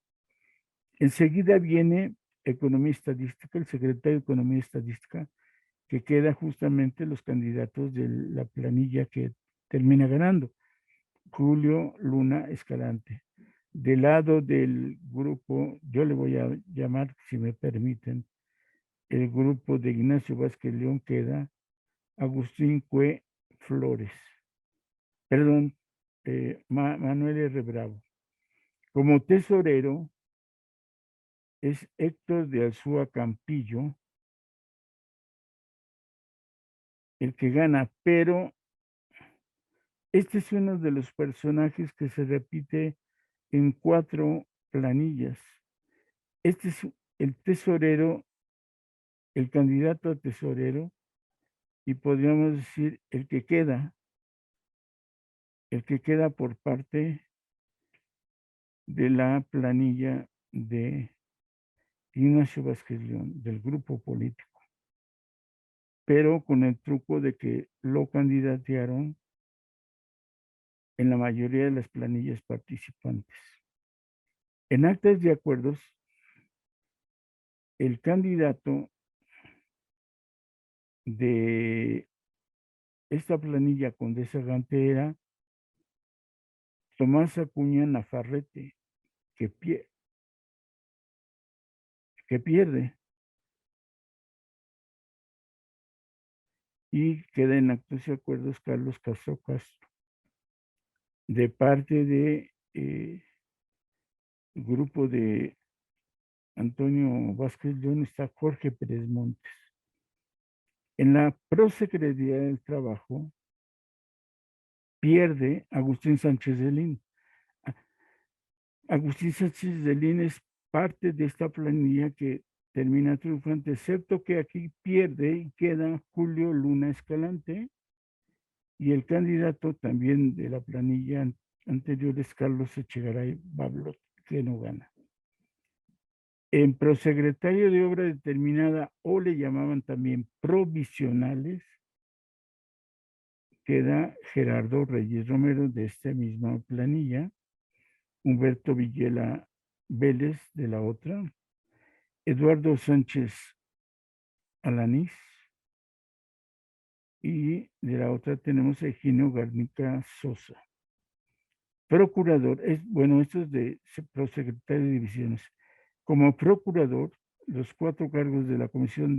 Enseguida viene Economía Estadística, el secretario de Economía Estadística, que queda justamente los candidatos de la planilla que termina ganando. Julio Luna Escalante. Del lado del grupo, yo le voy a llamar, si me permiten, el grupo de Ignacio Vázquez León, queda Agustín Cue Flores. Perdón, Manuel R. Bravo. Como tesorero es Héctor de Alzúa Campillo, el que gana, pero este es uno de los personajes que se repite en 4 planillas. Este es el tesorero, el candidato a tesorero, y podríamos decir el que queda por parte de la planilla de Ignacio Vázquez León, del grupo político, pero con el truco de que lo candidatearon en la mayoría de las planillas participantes. En actas de acuerdos, el candidato de esta planilla Condesa Gante era Tomás Acuña Nafarrete, que, que pierde y queda en actos y acuerdos Carlos Castro Castro. De parte de grupo de Antonio Vázquez León está Jorge Pérez Montes. En la Prosecretaría del Trabajo pierde Agustín Sánchez Delín. Agustín Sánchez Delín es parte de esta planilla que termina triunfante, excepto que aquí pierde y queda Julio Luna Escalante, y el candidato también de la planilla anterior es Carlos Echegaray Bablot, que no gana. En prosecretario de obra determinada, o le llamaban también provisionales, queda Gerardo Reyes Romero de esta misma planilla, Humberto Villela Vélez de la otra, Eduardo Sánchez Alanís, y de la otra tenemos a Eugenio Garnica Sosa. Procurador, bueno, esto es de prosecretario de divisiones. Como procurador los 4 cargos de la Comisión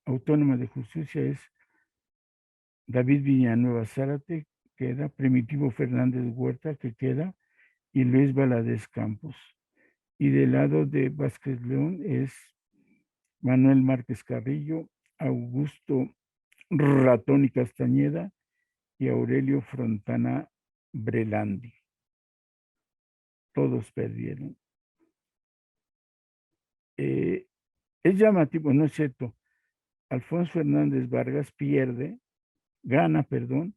Autónoma de Justicia es David Villanueva Zárate, queda, Primitivo Fernández Huerta, que queda, y Luis Valadez Campos. Y del lado de Vázquez León es Manuel Márquez Carrillo, Augusto Ratón y Castañeda y Aurelio Frontana Brelandi. Todos perdieron. Es llamativo, no es cierto. Alfonso Hernández Vargas gana, perdón,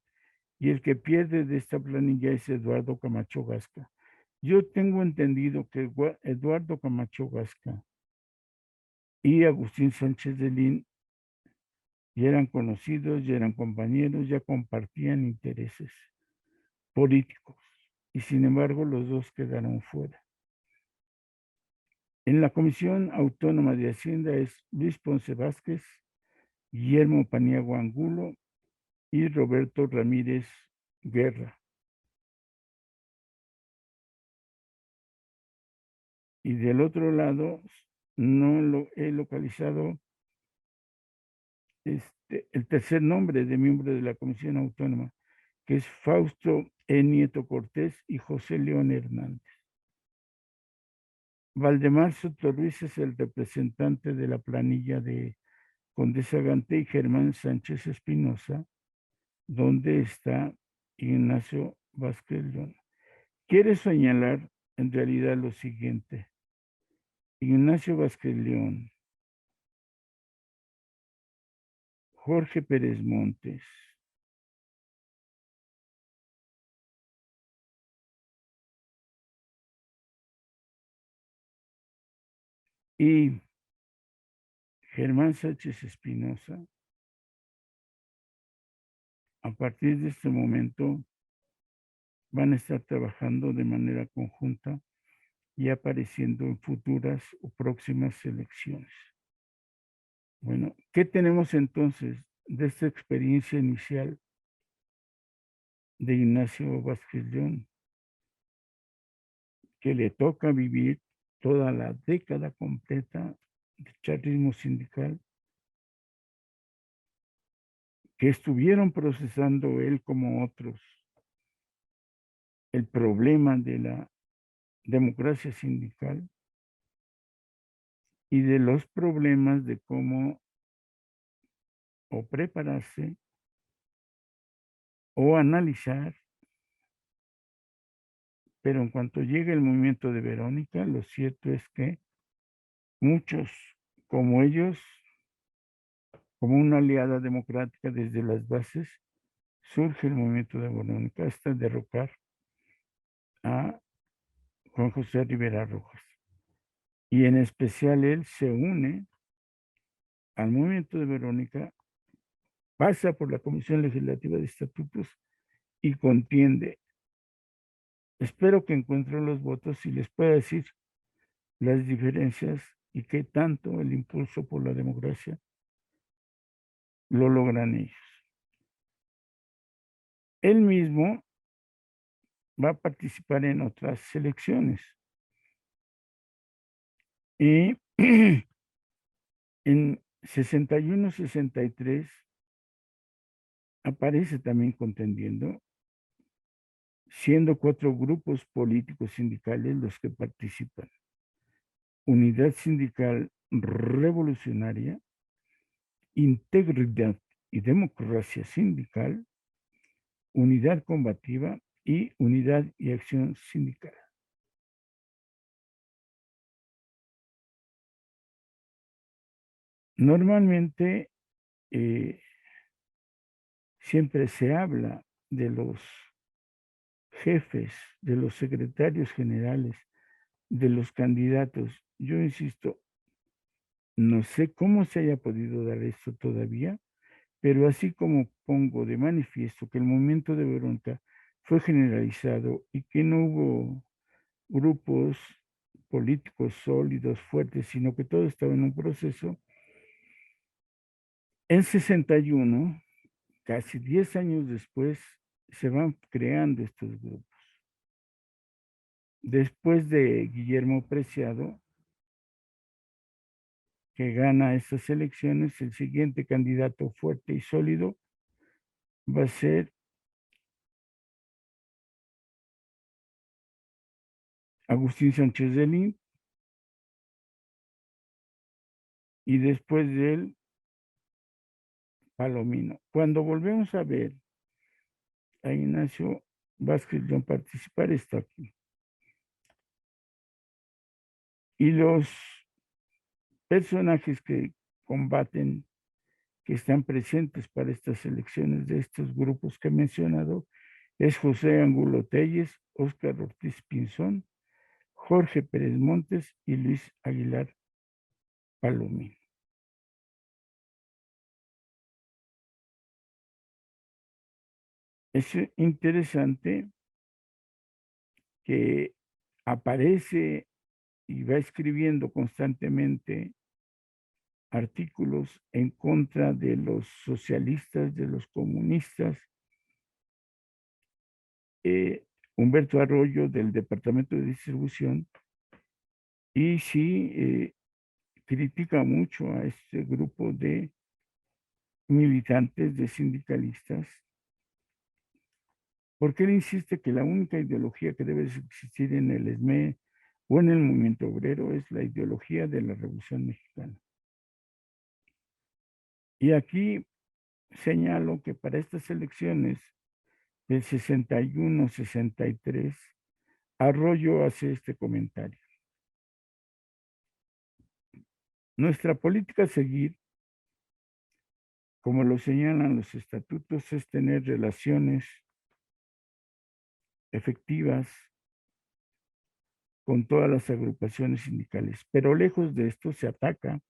y el que pierde de esta planilla es Eduardo Camacho Gasca. Yo tengo entendido que Eduardo Camacho Gasca y Agustín Sánchez de Lin ya eran conocidos, ya eran compañeros, ya compartían intereses políticos, y sin embargo los dos quedaron fuera. En la Comisión Autónoma de Hacienda es Luis Ponce Vázquez, Guillermo Paniagua Angulo y Roberto Ramírez Guerra. Y del otro lado, no lo he localizado el tercer nombre de miembro de la Comisión Autónoma, que es Fausto E. Nieto Cortés y José León Hernández. Valdemar Soto Ruiz es el representante de la planilla de Condesa Gante y Germán Sánchez Espinosa, donde está Ignacio Vázquez León. Quiere señalar en realidad lo siguiente. Ignacio Vázquez León, Jorge Pérez Montes, y Germán Sánchez Espinosa, a partir de este momento van a estar trabajando de manera conjunta y apareciendo en futuras o próximas elecciones. Bueno, ¿qué tenemos entonces de esta experiencia inicial de Ignacio Vázquez León? Que le toca vivir toda la década completa de charrismo sindical, que estuvieron procesando él como otros el problema de la democracia sindical y de los problemas de cómo o prepararse o analizar, pero en cuanto llega el movimiento de Verónica, lo cierto es que muchos como ellos, como una aliada democrática desde las bases, surge el movimiento de Verónica hasta derrocar a Juan José Rivera Rojas. Y en especial él se une al movimiento de Verónica, pasa por la Comisión Legislativa de Estatutos y contiende. Espero que encuentren los votos y les pueda decir las diferencias y qué tanto el impulso por la democracia lo logran ellos. Él mismo va a participar en otras elecciones. Y en 61-63 aparece también contendiendo, siendo 4 grupos políticos sindicales los que participan. Unidad Sindical Revolucionaria, Integridad y Democracia Sindical, Unidad Combativa y Unidad y Acción Sindical. Normalmente siempre se habla de los jefes, de los secretarios generales, de los candidatos. Yo insisto, no sé cómo se haya podido dar esto todavía, pero así como pongo de manifiesto que el movimiento de Verónica fue generalizado y que no hubo grupos políticos sólidos, fuertes, sino que todo estaba en un proceso, en 61, casi 10 años después, se van creando estos grupos. Después de Guillermo Preciado, que gana estas elecciones, el siguiente candidato fuerte y sólido va a ser Agustín Sánchez de Lin, y después de él, Palomino. Cuando volvemos a ver a Ignacio Vázquez León participar, está aquí. Y los personajes que combaten, que están presentes para estas elecciones de estos grupos que he mencionado, es José Angulo Telles, Óscar Ortiz Pinzón, Jorge Pérez Montes y Luis Aguilar Palomino. Es interesante que aparece y va escribiendo constantemente artículos en contra de los socialistas, de los comunistas. Humberto Arroyo del Departamento de Distribución, y sí critica mucho a este grupo de militantes, de sindicalistas, porque él insiste que la única ideología que debe existir en el ESME o en el movimiento obrero es la ideología de la Revolución Mexicana. Y aquí señalo que para estas elecciones del 61-63, Arroyo hace este comentario. Nuestra política a seguir, como lo señalan los estatutos, es tener relaciones efectivas con todas las agrupaciones sindicales, pero lejos de esto se ataca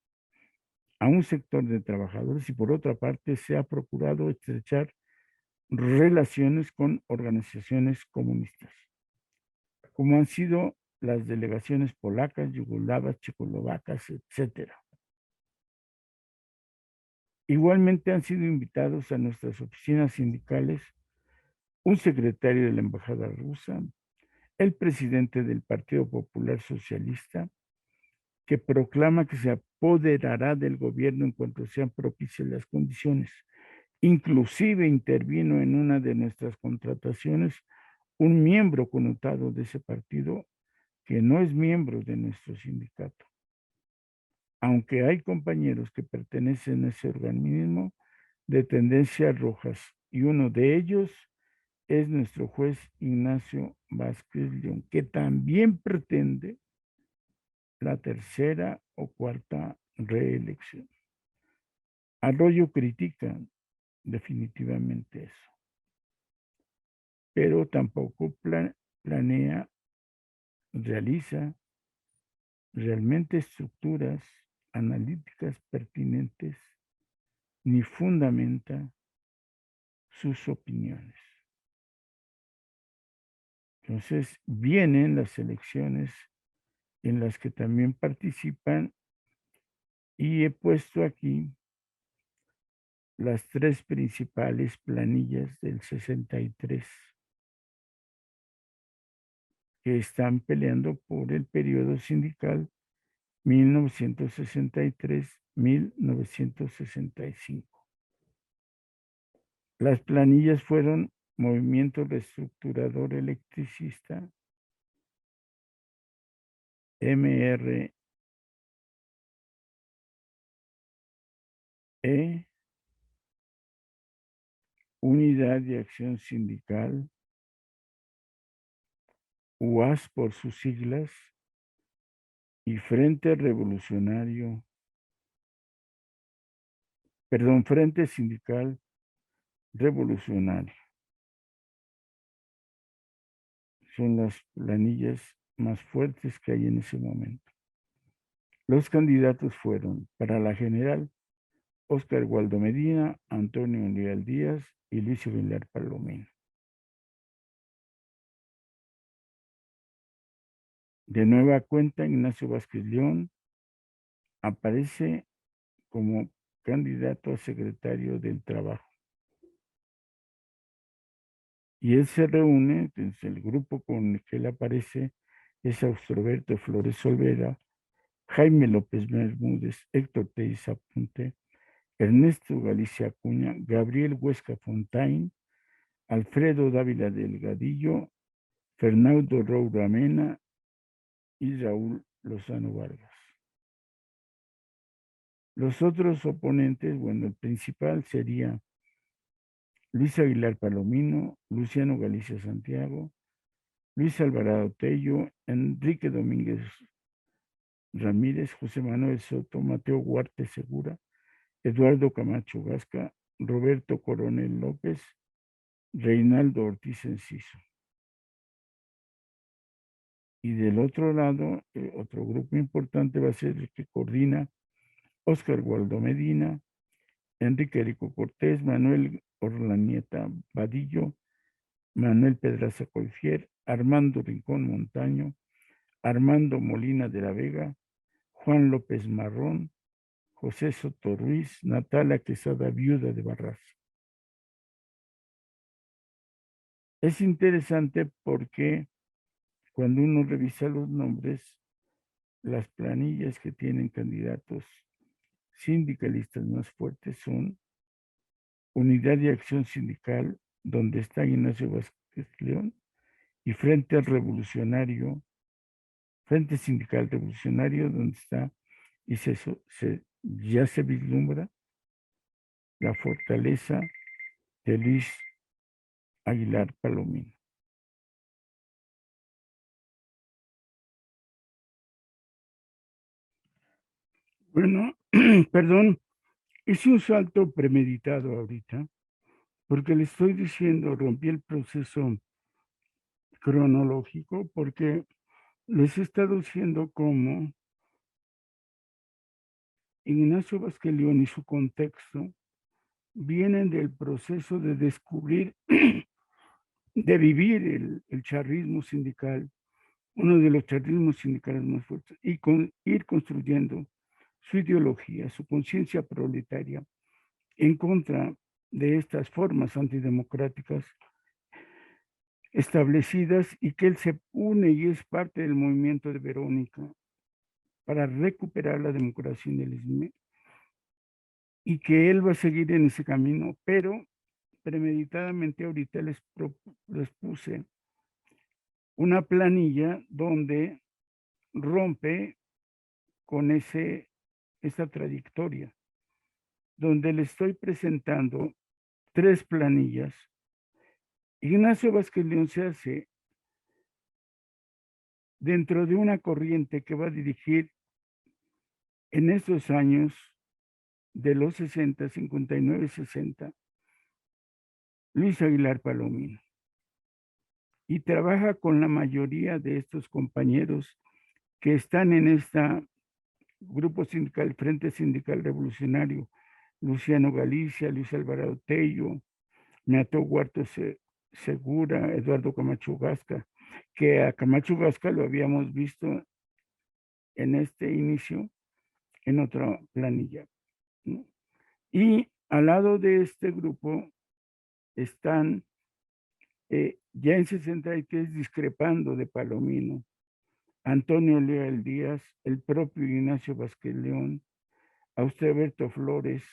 a un sector de trabajadores y por otra parte se ha procurado estrechar relaciones con organizaciones comunistas, como han sido las delegaciones polacas, yugoslavas, checoslovacas, etcétera. Igualmente han sido invitados a nuestras oficinas sindicales un secretario de la Embajada rusa, el presidente del Partido Popular Socialista, que proclama que se apoderará del gobierno en cuanto sean propicias las condiciones. Inclusive intervino en una de nuestras contrataciones un miembro connotado de ese partido que no es miembro de nuestro sindicato. Aunque hay compañeros que pertenecen a ese organismo de tendencias rojas, y uno de ellos es nuestro juez Ignacio Vázquez León, que también pretende la tercera o cuarta reelección. Arroyo critica definitivamente eso, pero tampoco planea, realiza realmente estructuras analíticas pertinentes ni fundamenta sus opiniones. Entonces vienen las elecciones en las que también participan, y he puesto aquí las tres principales planillas del 63 que están peleando por el periodo sindical 1963-1965. Las planillas fueron Movimiento Reestructurador Electricista, MRE, Unidad de Acción Sindical, UAS por sus siglas, y Frente Revolucionario, Frente Sindical Revolucionario. Son las planillas más fuertes que hay en ese momento. Los candidatos fueron para la general Óscar Waldo Medina, Antonio Leal Díaz y Luis Aguilar Palomino. De nueva cuenta, Ignacio Vázquez León aparece como candidato a secretario del Trabajo. Y él se reúne, entonces el grupo con el que él aparece es Austroberto Flores Olvera, Jaime López Bermúdez, Héctor Teiza Apunte, Ernesto Galicia Acuña, Gabriel Huesca Fontaine, Alfredo Dávila Delgadillo, Fernando Roura Mena y Raúl Lozano Vargas. Los otros oponentes, bueno, el principal sería Luis Aguilar Palomino, Luciano Galicia Santiago, Luis Alvarado Tello, Enrique Domínguez Ramírez, José Manuel Soto, Mateo Huarte Segura, Eduardo Camacho Gasca, Roberto Coronel López, Reinaldo Ortiz Enciso. Y del otro lado, otro grupo importante va a ser el que coordina Óscar Waldo Medina, Enrique Erico Cortés, Manuel Orlanieta Vadillo, Manuel Pedraza Colfier, Armando Rincón Montaño, Armando Molina de la Vega, Juan López Marrón, José Soto Ruiz, Natalia Quesada, viuda de Barras. Es interesante porque cuando uno revisa los nombres, las planillas que tienen candidatos sindicalistas más fuertes son Unidad de Acción Sindical, donde está Ignacio Vázquez León, y Frente Sindical Revolucionario, donde está, y ya se vislumbra la fortaleza de Luis Aguilar Palomino. Bueno, perdón, hice un salto premeditado ahorita, porque le estoy diciendo, rompí el proceso cronológico, porque les he estado diciendo cómo Ignacio Vázquez León y su contexto vienen del proceso de descubrir, de vivir el charrismo sindical, uno de los charrismos sindicales más fuertes, y ir construyendo su ideología, su conciencia proletaria en contra de estas formas antidemocráticas establecidas, y que él se une y es parte del movimiento de Verónica para recuperar la democracia en el ISME, y que él va a seguir en ese camino, pero premeditadamente ahorita les puse una planilla donde rompe con esa trayectoria, donde le estoy presentando 3 planillas. Ignacio Vázquez León se hace dentro de una corriente que va a dirigir en estos años de los 60, 59, 60, Luis Aguilar Palomino. Y trabaja con la mayoría de estos compañeros que están en este grupo sindical, Frente Sindical Revolucionario, Luciano Galicia, Luis Alvarado Tello, Mateo Huarte Segura, Eduardo Camacho Gasca, que a Camacho Gasca lo habíamos visto en este inicio en otra planilla, ¿no? Y al lado de este grupo están ya en 63 discrepando de Palomino, Antonio Leal Díaz, el propio Ignacio Vázquez León, Austerberto Flores,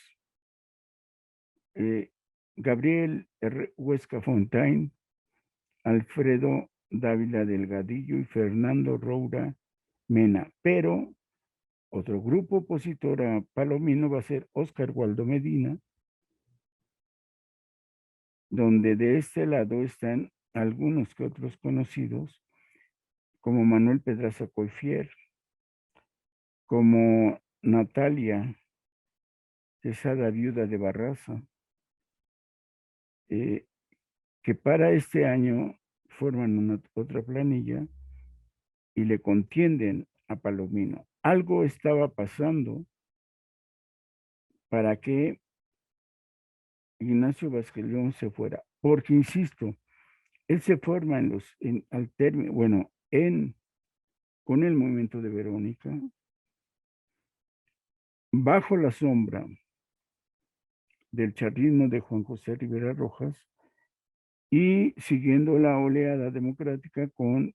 Gabriel Huesca Fontaine, Alfredo Dávila Delgadillo y Fernando Roura Mena. Pero otro grupo opositor a Palomino va a ser Óscar Waldo Medina, donde de este lado están algunos que otros conocidos, como Manuel Pedraza Coifier, como Natalia Quesada, viuda de Barraza, que para este año forman otra planilla y le contienden a Palomino. Algo estaba pasando para que Ignacio Vázquez León se fuera, porque insisto, él se forma al término, bueno, con el movimiento de Verónica, bajo la sombra del charrismo de Juan José Rivera Rojas y siguiendo la oleada democrática con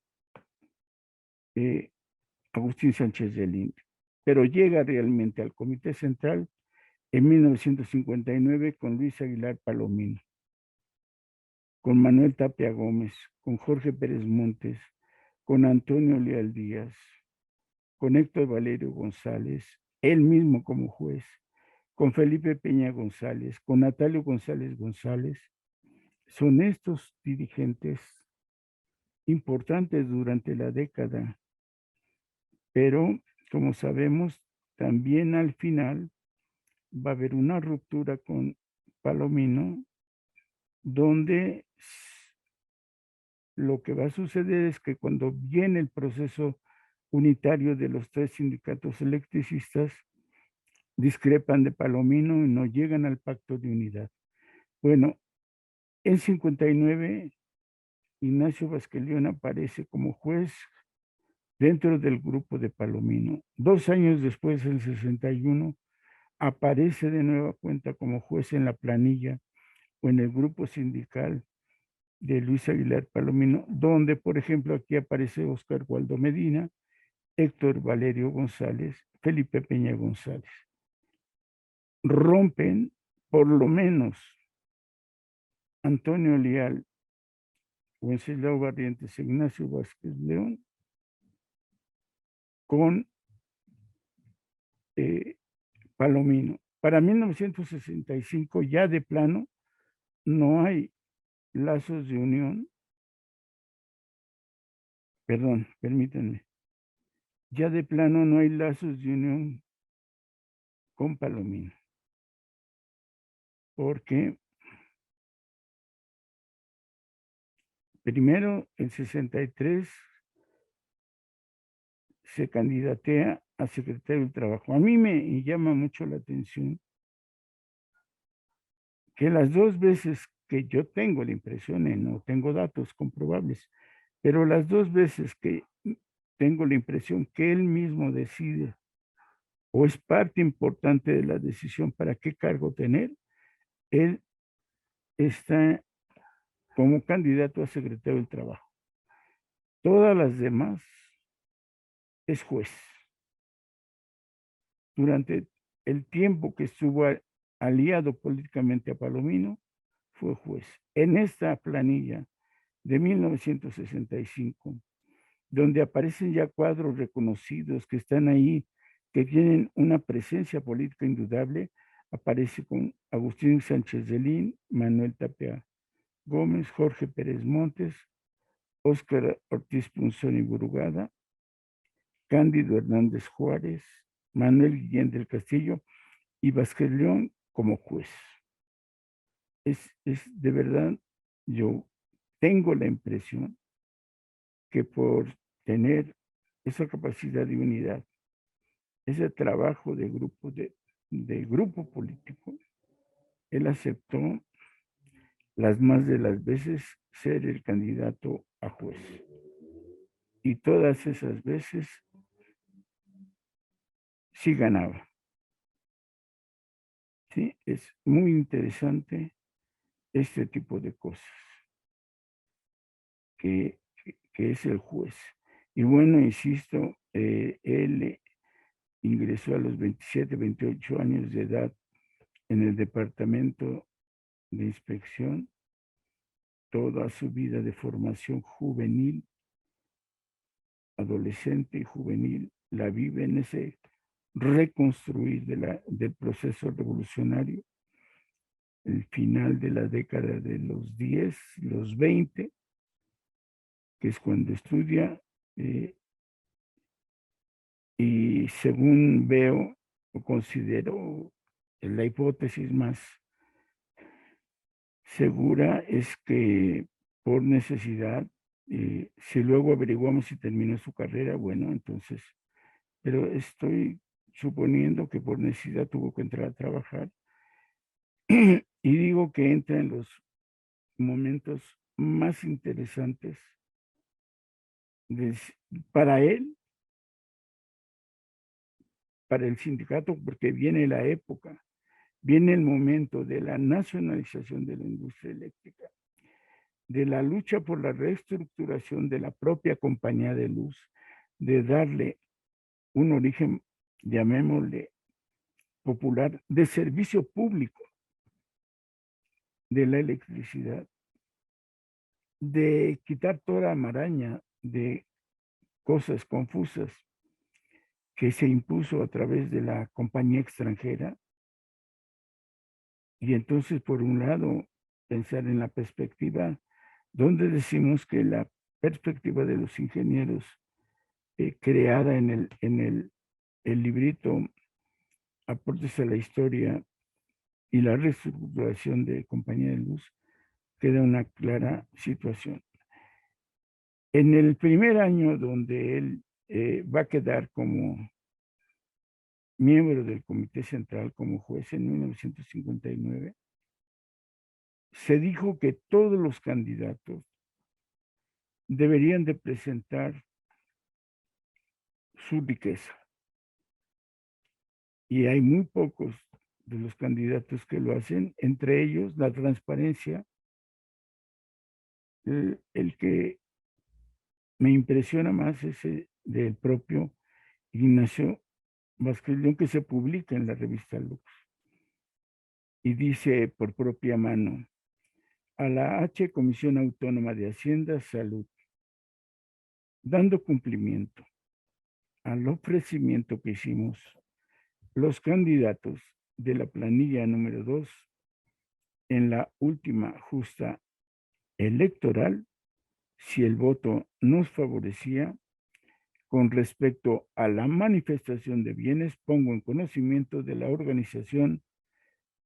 Agustín Sánchez de Linde. pero llega realmente al Comité Central en 1959 con Luis Aguilar Palomino, con Manuel Tapia Gómez, con Jorge Pérez Montes, con Antonio Leal Díaz, con Héctor Valerio González, él mismo como juez, con Felipe Peña González, con Natalio González González. Son estos dirigentes importantes durante la década, pero como sabemos, también al final va a haber una ruptura con Palomino, donde lo que va a suceder es que cuando viene el proceso unitario de los tres sindicatos electricistas, discrepan de Palomino y no llegan al pacto de unidad. Bueno, en 59, Ignacio Vázquez León aparece como juez dentro del grupo de Palomino. 2 años después, en 61, aparece de nueva cuenta como juez en la planilla o en el grupo sindical de Luis Aguilar Palomino, donde, por ejemplo, aquí aparece Óscar Waldo Medina, Héctor Valerio González, Felipe Peña González. Rompen, por lo menos, Antonio Leal, Wenceslao Barrientos, Ignacio Vázquez León, con Palomino. Para 1965 ya de plano no hay lazos de unión, perdón, permítanme, ya de plano no hay lazos de unión con Palomino, porque primero en 63 se candidatea a secretario del Trabajo. A mí me llama mucho la atención que las 2 veces que yo tengo la impresión, no tengo datos comprobables, pero las 2 veces que tengo la impresión que él mismo decide o es parte importante de la decisión para qué cargo tener, él está como candidato a secretario del Trabajo. Todas las demás es juez. Durante el tiempo que estuvo aliado políticamente a Palomino, fue juez. En esta planilla de 1965, donde aparecen ya cuadros reconocidos que están ahí, que tienen una presencia política indudable, aparece con Agustín Sánchez de Lin, Manuel Tapia Gómez, Jorge Pérez Montes, Óscar Ortiz Punzón y Burugada, Cándido Hernández Juárez, Manuel Guillén del Castillo y Vázquez León como juez. Es de verdad, yo tengo la impresión que por tener esa capacidad de unidad, ese trabajo de grupo político, él aceptó las más de las veces ser el candidato a juez. Y todas esas veces sí ganaba. Sí, es muy interesante este tipo de cosas que es el juez. Y bueno, insisto, él ingresó a los 27, 28 años de edad en el departamento de inspección, toda su vida de formación juvenil, adolescente y juvenil, la vive en ese reconstruir del proceso revolucionario, el final de la década de los 10, los 20, que es cuando estudia, y según veo o considero la hipótesis más segura es que por necesidad, si luego averiguamos si terminó su carrera, bueno, entonces, pero estoy suponiendo que por necesidad tuvo que entrar a trabajar. Y digo que entra en los momentos más interesantes de, para él, para el sindicato, porque viene la época, viene el momento de la nacionalización de la industria eléctrica, de la lucha por la reestructuración de la propia compañía de luz, de darle un origen llamémosle popular, de servicio público de la electricidad, de quitar toda la maraña de cosas confusas que se impuso a través de la compañía extranjera. Y entonces, por un lado, pensar en la perspectiva, donde decimos que la perspectiva de los ingenieros creada el librito Aportes a la Historia y la reestructuración de Compañía de Luz, queda una clara situación. En el primer año donde él va a quedar como miembro del Comité Central, como juez en 1959, se dijo que todos los candidatos deberían de presentar su riqueza. Y hay muy pocos de los candidatos que lo hacen, entre ellos la transparencia, el que me impresiona más es el del propio Ignacio Vázquez León, que se publica en la revista Lux. Y dice por propia mano, a la H Comisión Autónoma de Hacienda, Salud, dando cumplimiento al ofrecimiento que hicimos los candidatos de la planilla número 2 en la última justa electoral, si el voto nos favorecía, con respecto a la manifestación de bienes, pongo en conocimiento de la organización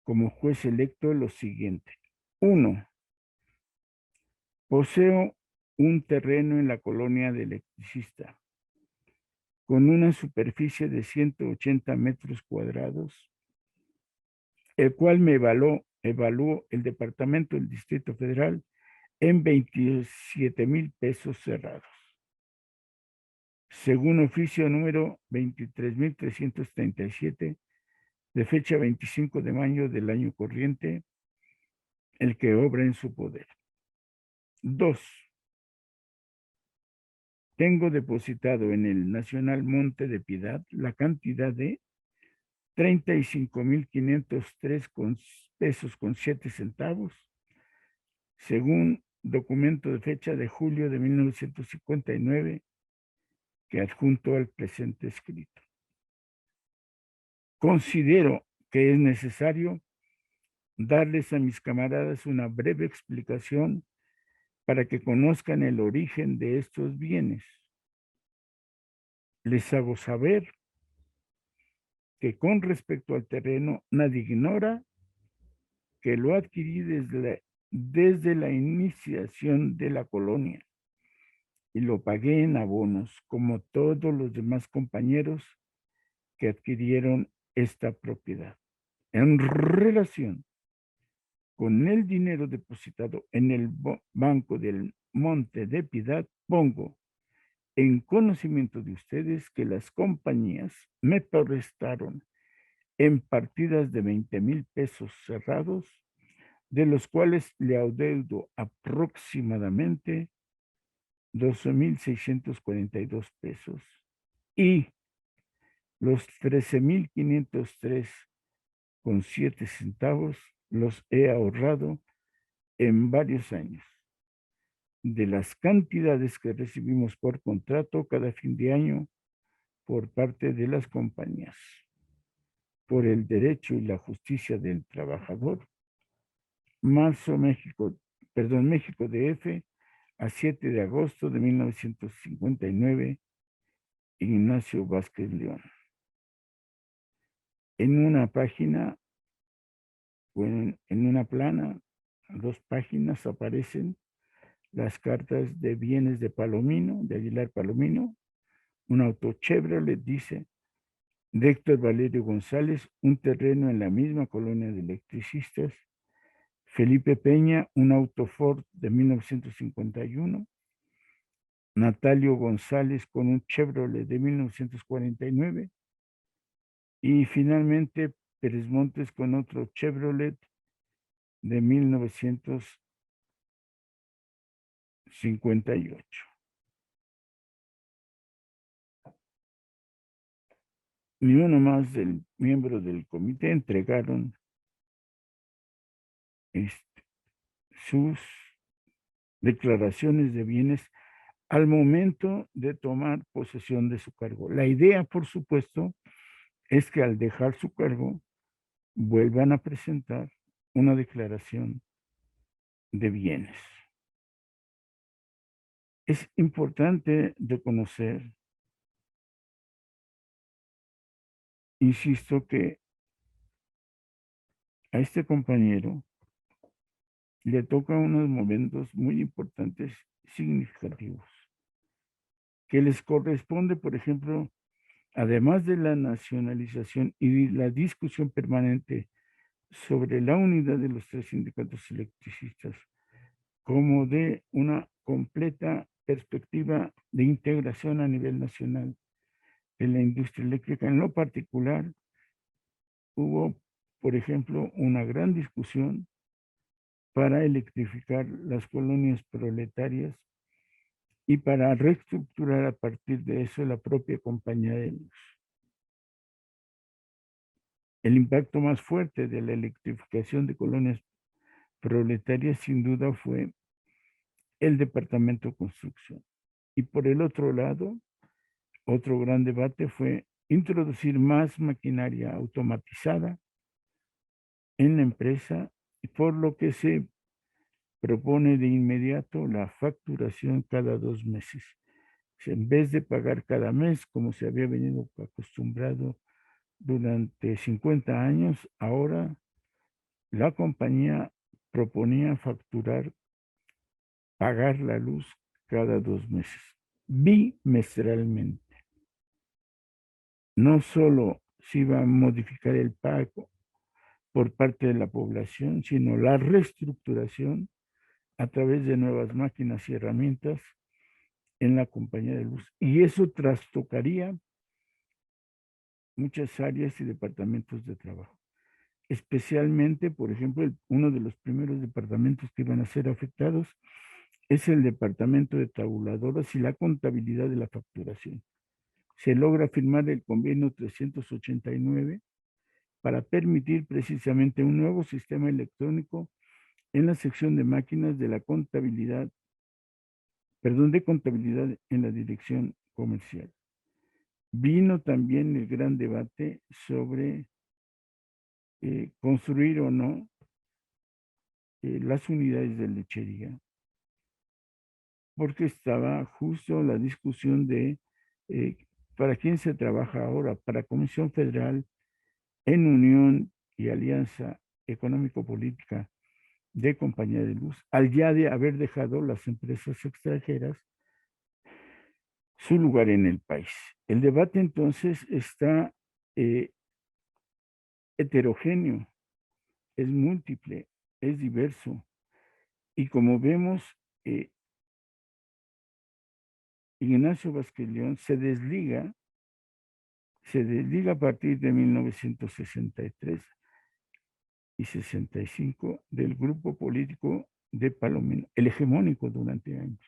como juez electo lo siguiente. 1. Poseo un terreno en la colonia de Electricista con una superficie de 180 metros cuadrados, el cual me evaluó el Departamento del Distrito Federal en 27,000 pesos cerrados. Según oficio número 23,337, de fecha 25 de mayo del año corriente, el que obra en su poder. 2. Tengo depositado en el Nacional Monte de Piedad la cantidad de 35,503 pesos con 7 centavos, según documento de fecha de julio de 1959, que adjunto al presente escrito. Considero que es necesario darles a mis camaradas una breve explicación para que conozcan el origen de estos bienes. Les hago saber que con respecto al terreno, nadie ignora que lo adquirí desde la iniciación de la colonia y lo pagué en abonos, como todos los demás compañeros que adquirieron esta propiedad. En relación con el dinero depositado en el Banco del Monte de Piedad, pongo en conocimiento de ustedes que las compañías me prestaron en partidas de 20,000 pesos cerrados, de los cuales le adeudo aproximadamente 12,642 pesos, y los 13,503 con 7 centavos los he ahorrado en varios años de las cantidades que recibimos por contrato cada fin de año por parte de las compañías. Por el derecho y la justicia del trabajador, México DF, a 7 de agosto de 1959, Ignacio Vázquez León. En una página, o en una plana, 2 páginas, aparecen las cartas de bienes de Palomino, de Aguilar Palomino, un auto Chevrolet, dice, de Héctor Valerio González, un terreno en la misma colonia de electricistas, Felipe Peña, un auto Ford de 1951, Natalio González con un Chevrolet de 1949 y finalmente Pérez Montes con otro Chevrolet de 1958. ni uno más del miembro del comité entregaron sus declaraciones de bienes al momento de tomar posesión de su cargo. La idea, por supuesto, es que al dejar su cargo vuelvan a presentar una declaración de bienes. Es importante reconocer, insisto, que a este compañero le toca unos momentos muy importantes, significativos, que les corresponde, por ejemplo, además de la nacionalización y la discusión permanente sobre la unidad de los tres sindicatos electricistas, como de una completa perspectiva de integración a nivel nacional de la industria eléctrica. En lo particular, hubo, por ejemplo, una gran discusión para electrificar las colonias proletarias y para reestructurar a partir de eso la propia compañía de luz. El impacto más fuerte de la electrificación de colonias proletarias sin duda fue el Departamento de Construcción. Y por el otro lado, otro gran debate fue introducir más maquinaria automatizada en la empresa, por lo que se propone de inmediato la facturación cada 2 meses. En vez de pagar cada mes, como se había venido acostumbrado durante 50 años, ahora la compañía proponía pagar la luz cada 2 meses, bimestralmente. No solo se iba a modificar el pago por parte de la población, sino la reestructuración a través de nuevas máquinas y herramientas en la compañía de luz. Y eso trastocaría muchas áreas y departamentos de trabajo. Especialmente, por ejemplo, uno de los primeros departamentos que iban a ser afectados es el departamento de tabuladoras y la contabilidad de la facturación. Se logra firmar el convenio 389 para permitir precisamente un nuevo sistema electrónico en la sección de máquinas de la contabilidad, de contabilidad en la dirección comercial. Vino también el gran debate sobre construir o no las unidades de lechería, porque estaba justo la discusión de para quién se trabaja ahora, para Comisión Federal, en unión y alianza económico-política de Compañía de Luz, al ya de haber dejado las empresas extranjeras su lugar en el país. El debate entonces está heterogéneo, es múltiple, es diverso. Y como vemos, Ignacio Vázquez León se desliga a partir de 1963 y 65 del grupo político de Palomino, el hegemónico durante años.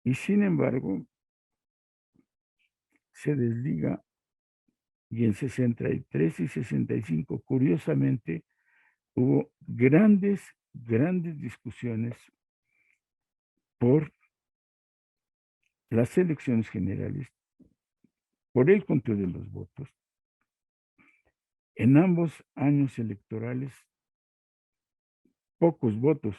Y sin embargo, se desliga y en 63 y 65, curiosamente, hubo grandes discusiones por las elecciones generales, por el conteo de los votos. En ambos años electorales, pocos votos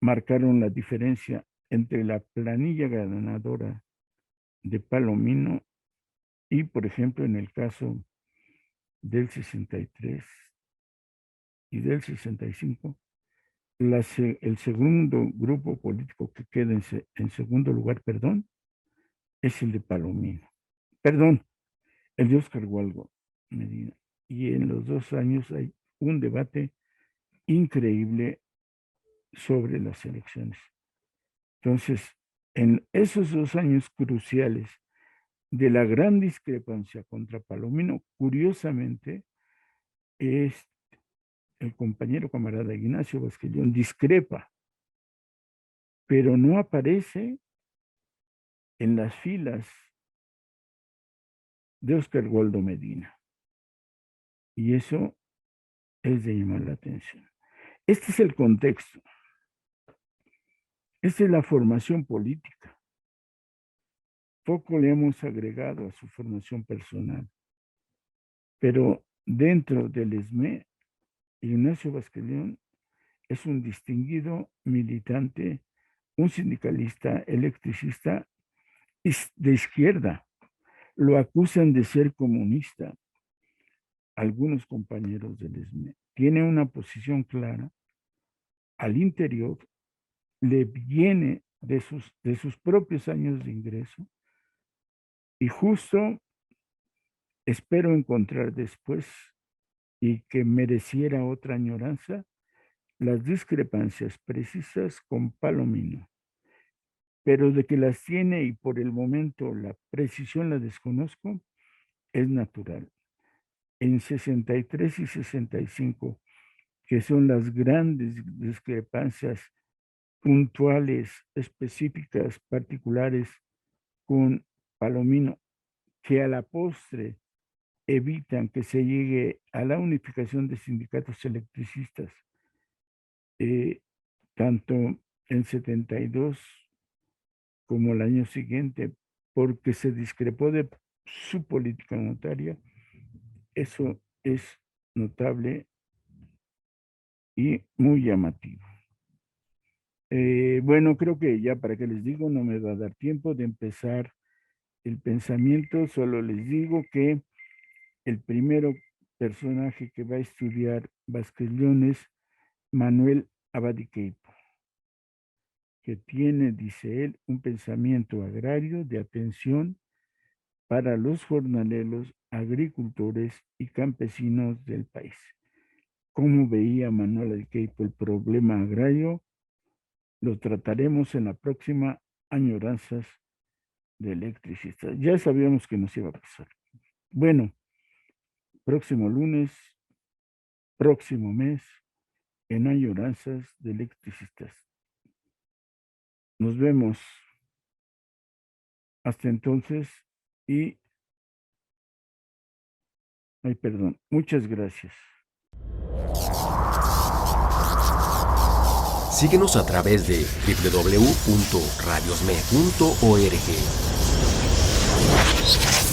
marcaron la diferencia entre la planilla ganadora de Palomino y, por ejemplo, en el caso del 63 y del 65, el segundo grupo político que queda en segundo lugar, es el de Palomino. El de Óscar Hualgo Medina. Y en los 2 años hay un debate increíble sobre las elecciones. Entonces, en esos 2 años cruciales de la gran discrepancia contra Palomino, curiosamente, es el compañero camarada Ignacio Vázquez León discrepa, pero no aparece en las filas de Oscar Waldo Medina. Y eso es de llamar la atención. Este es el contexto. Esta es la formación política. Poco le hemos agregado a su formación personal. Pero dentro del ESME, Ignacio Vázquez León es un distinguido militante, un sindicalista electricista de izquierda. Lo acusan de ser comunista. Algunos compañeros del ESME. Tiene una posición clara. Al interior le viene de sus propios años de ingreso y justo espero encontrar después y que mereciera otra añoranza las discrepancias precisas con Palomino, pero de que las tiene y por el momento la precisión la desconozco, es natural. En 63 y 65, que son las grandes discrepancias puntuales, específicas, particulares con Palomino, que a la postre evitan que se llegue a la unificación de sindicatos electricistas, tanto en 72 como el año siguiente, porque se discrepó de su política monetaria. Eso es notable y muy llamativo. Bueno, creo que ya para qué les digo, no me va a dar tiempo de empezar el pensamiento, solo les digo que el primero personaje que va a estudiar Vázquez León es Manuel Abadiqueipo, que tiene, dice él, un pensamiento agrario de atención para los jornaleros, agricultores y campesinos del país. ¿Cómo veía Manuel Abadiqueipo el problema agrario? Lo trataremos en la próxima Añoranzas de Electricistas. Ya sabíamos que nos iba a pasar. Bueno, próximo lunes, próximo mes, en Añoranzas de Electricistas. Nos vemos. Hasta entonces y... Ay, perdón. Muchas gracias. Síguenos a través de www.radiosme.org.